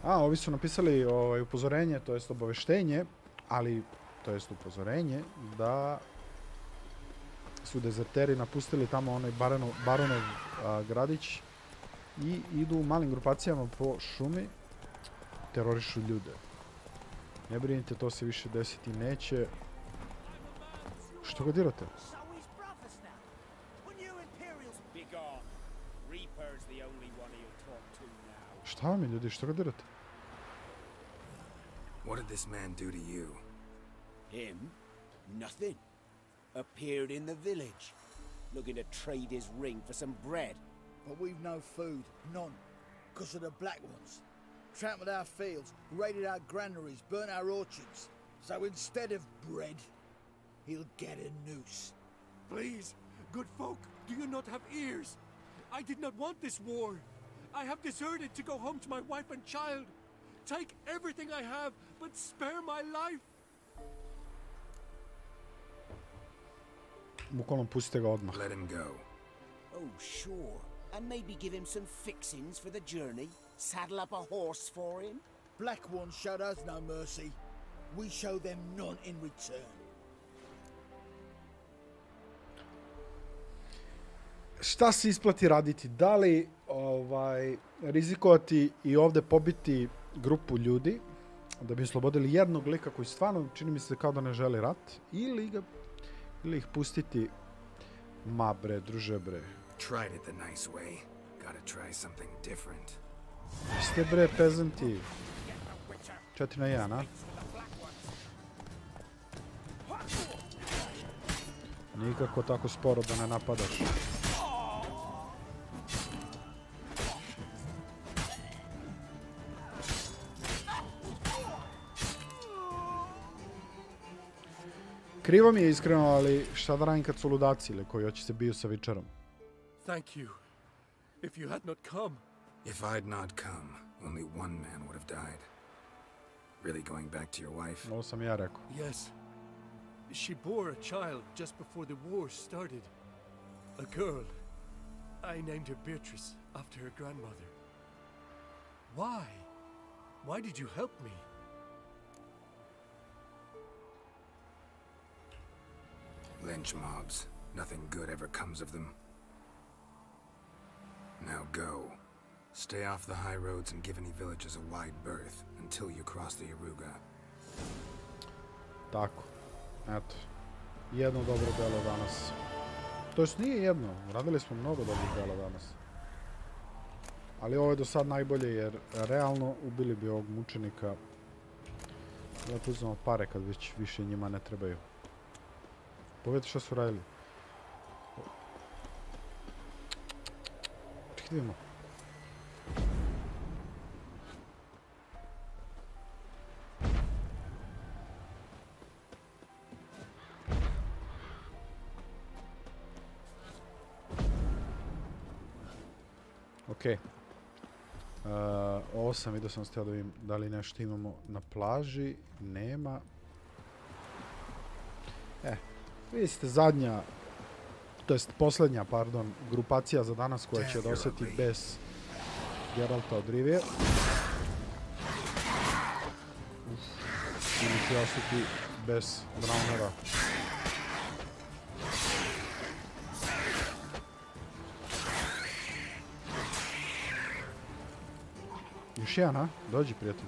Ovi su napisali upozorenje, to jest obaveštenje, ali to jest upozorenje da su dezerteri napustili tamo onaj baronov gradić i idu u malim grupacijama po šumi, terorišu ljude. Ne brinite, to se više desiti neće. Što ga dirate? Šta vam je, ljudi? Što ga dirate? What did this man do to you? Him? Nothing. Appeared in the village, looking to trade his ring for some bread. But we've no food, none, because of the black ones. Trampled our fields, raided our granaries, burnt our orchards. So instead of bread, he'll get a noose. Please, good folk, do you not have ears? I did not want this war. I have deserted to go home to my wife and child. Take everything I have, but spare my life. Bukvalno pustite ga odmah. Let him go. Oh, sure. And maybe give him some fixings for the journey. Saddle up a horse for him. Black ones showed us no mercy. We show them none in return. Šta se isplati raditi? Da li rizikovati i ovdje pobiti grupu ljudi da bi oslobodili jednog lika koji stvarno čini mi se kao da ne želi rat, ili ih pustiti? Ma bre, druže bre. Tried it the nice way. Gotta try something different. Ste bre pezanti. 4-1, a? Nikako tako sporo da ne napadaš. Krivo mi je iskreno, ali šta da radim kad su ludaci ili koji hoće se biju sa vičarom? Thank you. If you had not come. If I'd not come, only one man would have died. Really going back to your wife? Ovo sam ja rekao. Yes. She bore a child just before the war started. A girl. I named her Beatrice after her grandmother. Why? Why did you help me? Lynch mobs. Nothing good ever comes of them. Now go. Stay off the high roads and give any villages a wide berth until you cross the Iruga. Tako. Eto. Jedno dobro delo danas. To jest nije jedno. Radili smo mnogo dobrih dela danas. Ali ovo je do sad najbolje jer realno ubili bi ovog mučenika. Da uzmemo pare kad već više njima ne trebaju. Pogledajte što su radili. Čekaj da vidimo. Okej. Ovo sam vidio, sam htio da vidim da li nešto imamo na plaži. Nema. Vi ste zadnja, to jest posljednja, pardon, grupacija za danas koja će dosjeti bez Geralta od Rivije. Ili će ostati bez Braunera. Još jedan, a? Dođi, prijatelj.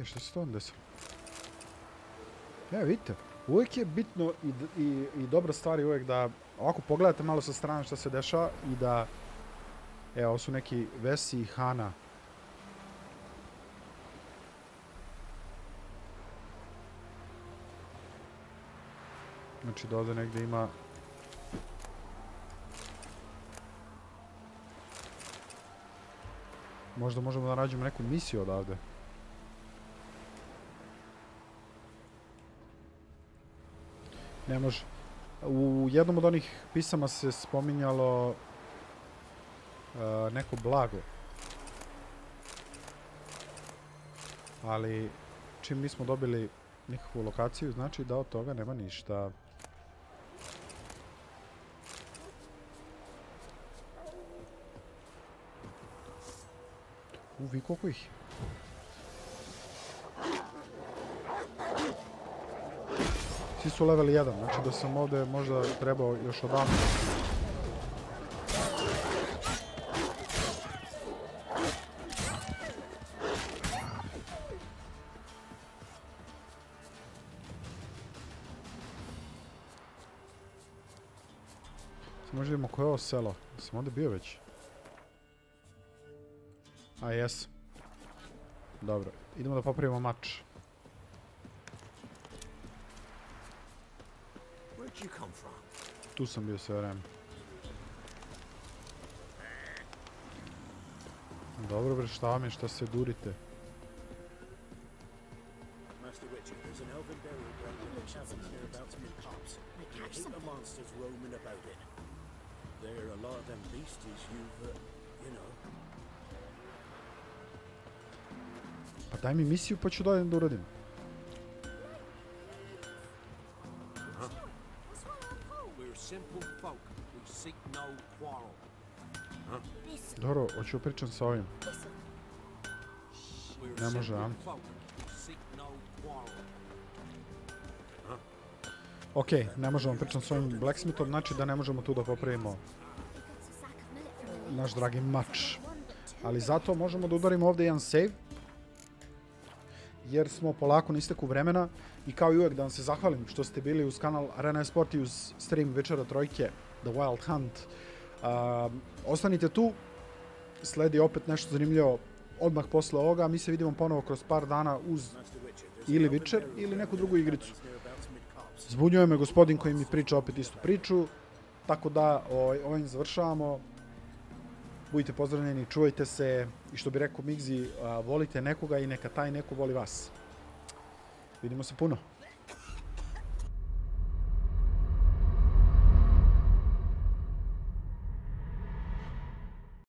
Što se to desilo? Evo vidite, uvijek je bitno i dobra stvar je uvijek da ovako pogledate malo sa strane što se dešava i da, evo, ovo su neki Vesi i Hana Znači da ovdje negdje ima... Možda možemo da nađemo neku misiju odavde. Ne može. U jednom od onih pisama se spominjalo neko blago. Ali čim nismo dobili nikakvu lokaciju, znači da od toga nema ništa. Vi koliko ih? Svi su level 1, znači da sam ovdje možda trebao još odavno. Možda vidimo koje je ovo selo. Sam ovdje bio već. A, jes. Dobro, idemo da popravimo mač. Tu sam bio sve vreme. Dobro bre, šta vam je, šta se durite? Pa daj mi misiju pa ću da uradim. Dobro, hoću pričam sa ovim. Ne može, a? Okej, ne možemo pričam s ovim blacksmithom, znači da ne možemo tu da popravimo naš dragi mač. Ali zato možemo da udarimo ovdje jedan save. Jer smo polako na isteku vremena i kao i uvek da vam se zahvalim što ste bili uz kanal Arena Esport i uz stream Večera Trojke, The Wild Hunt. Ostanite tu, sledi opet nešto zanimljivo odmah posle ovoga. Mi se vidimo ponovo kroz par dana uz ili Witcher ili neku drugu igricu. Zbunjuje me gospodin koji mi priča opet istu priču, tako da ovim završavamo. Budite pozdravljeni, čuvajte se i što bi rekao Migzi, volite nekoga i neka taj neko voli vas. Vidimo se puno.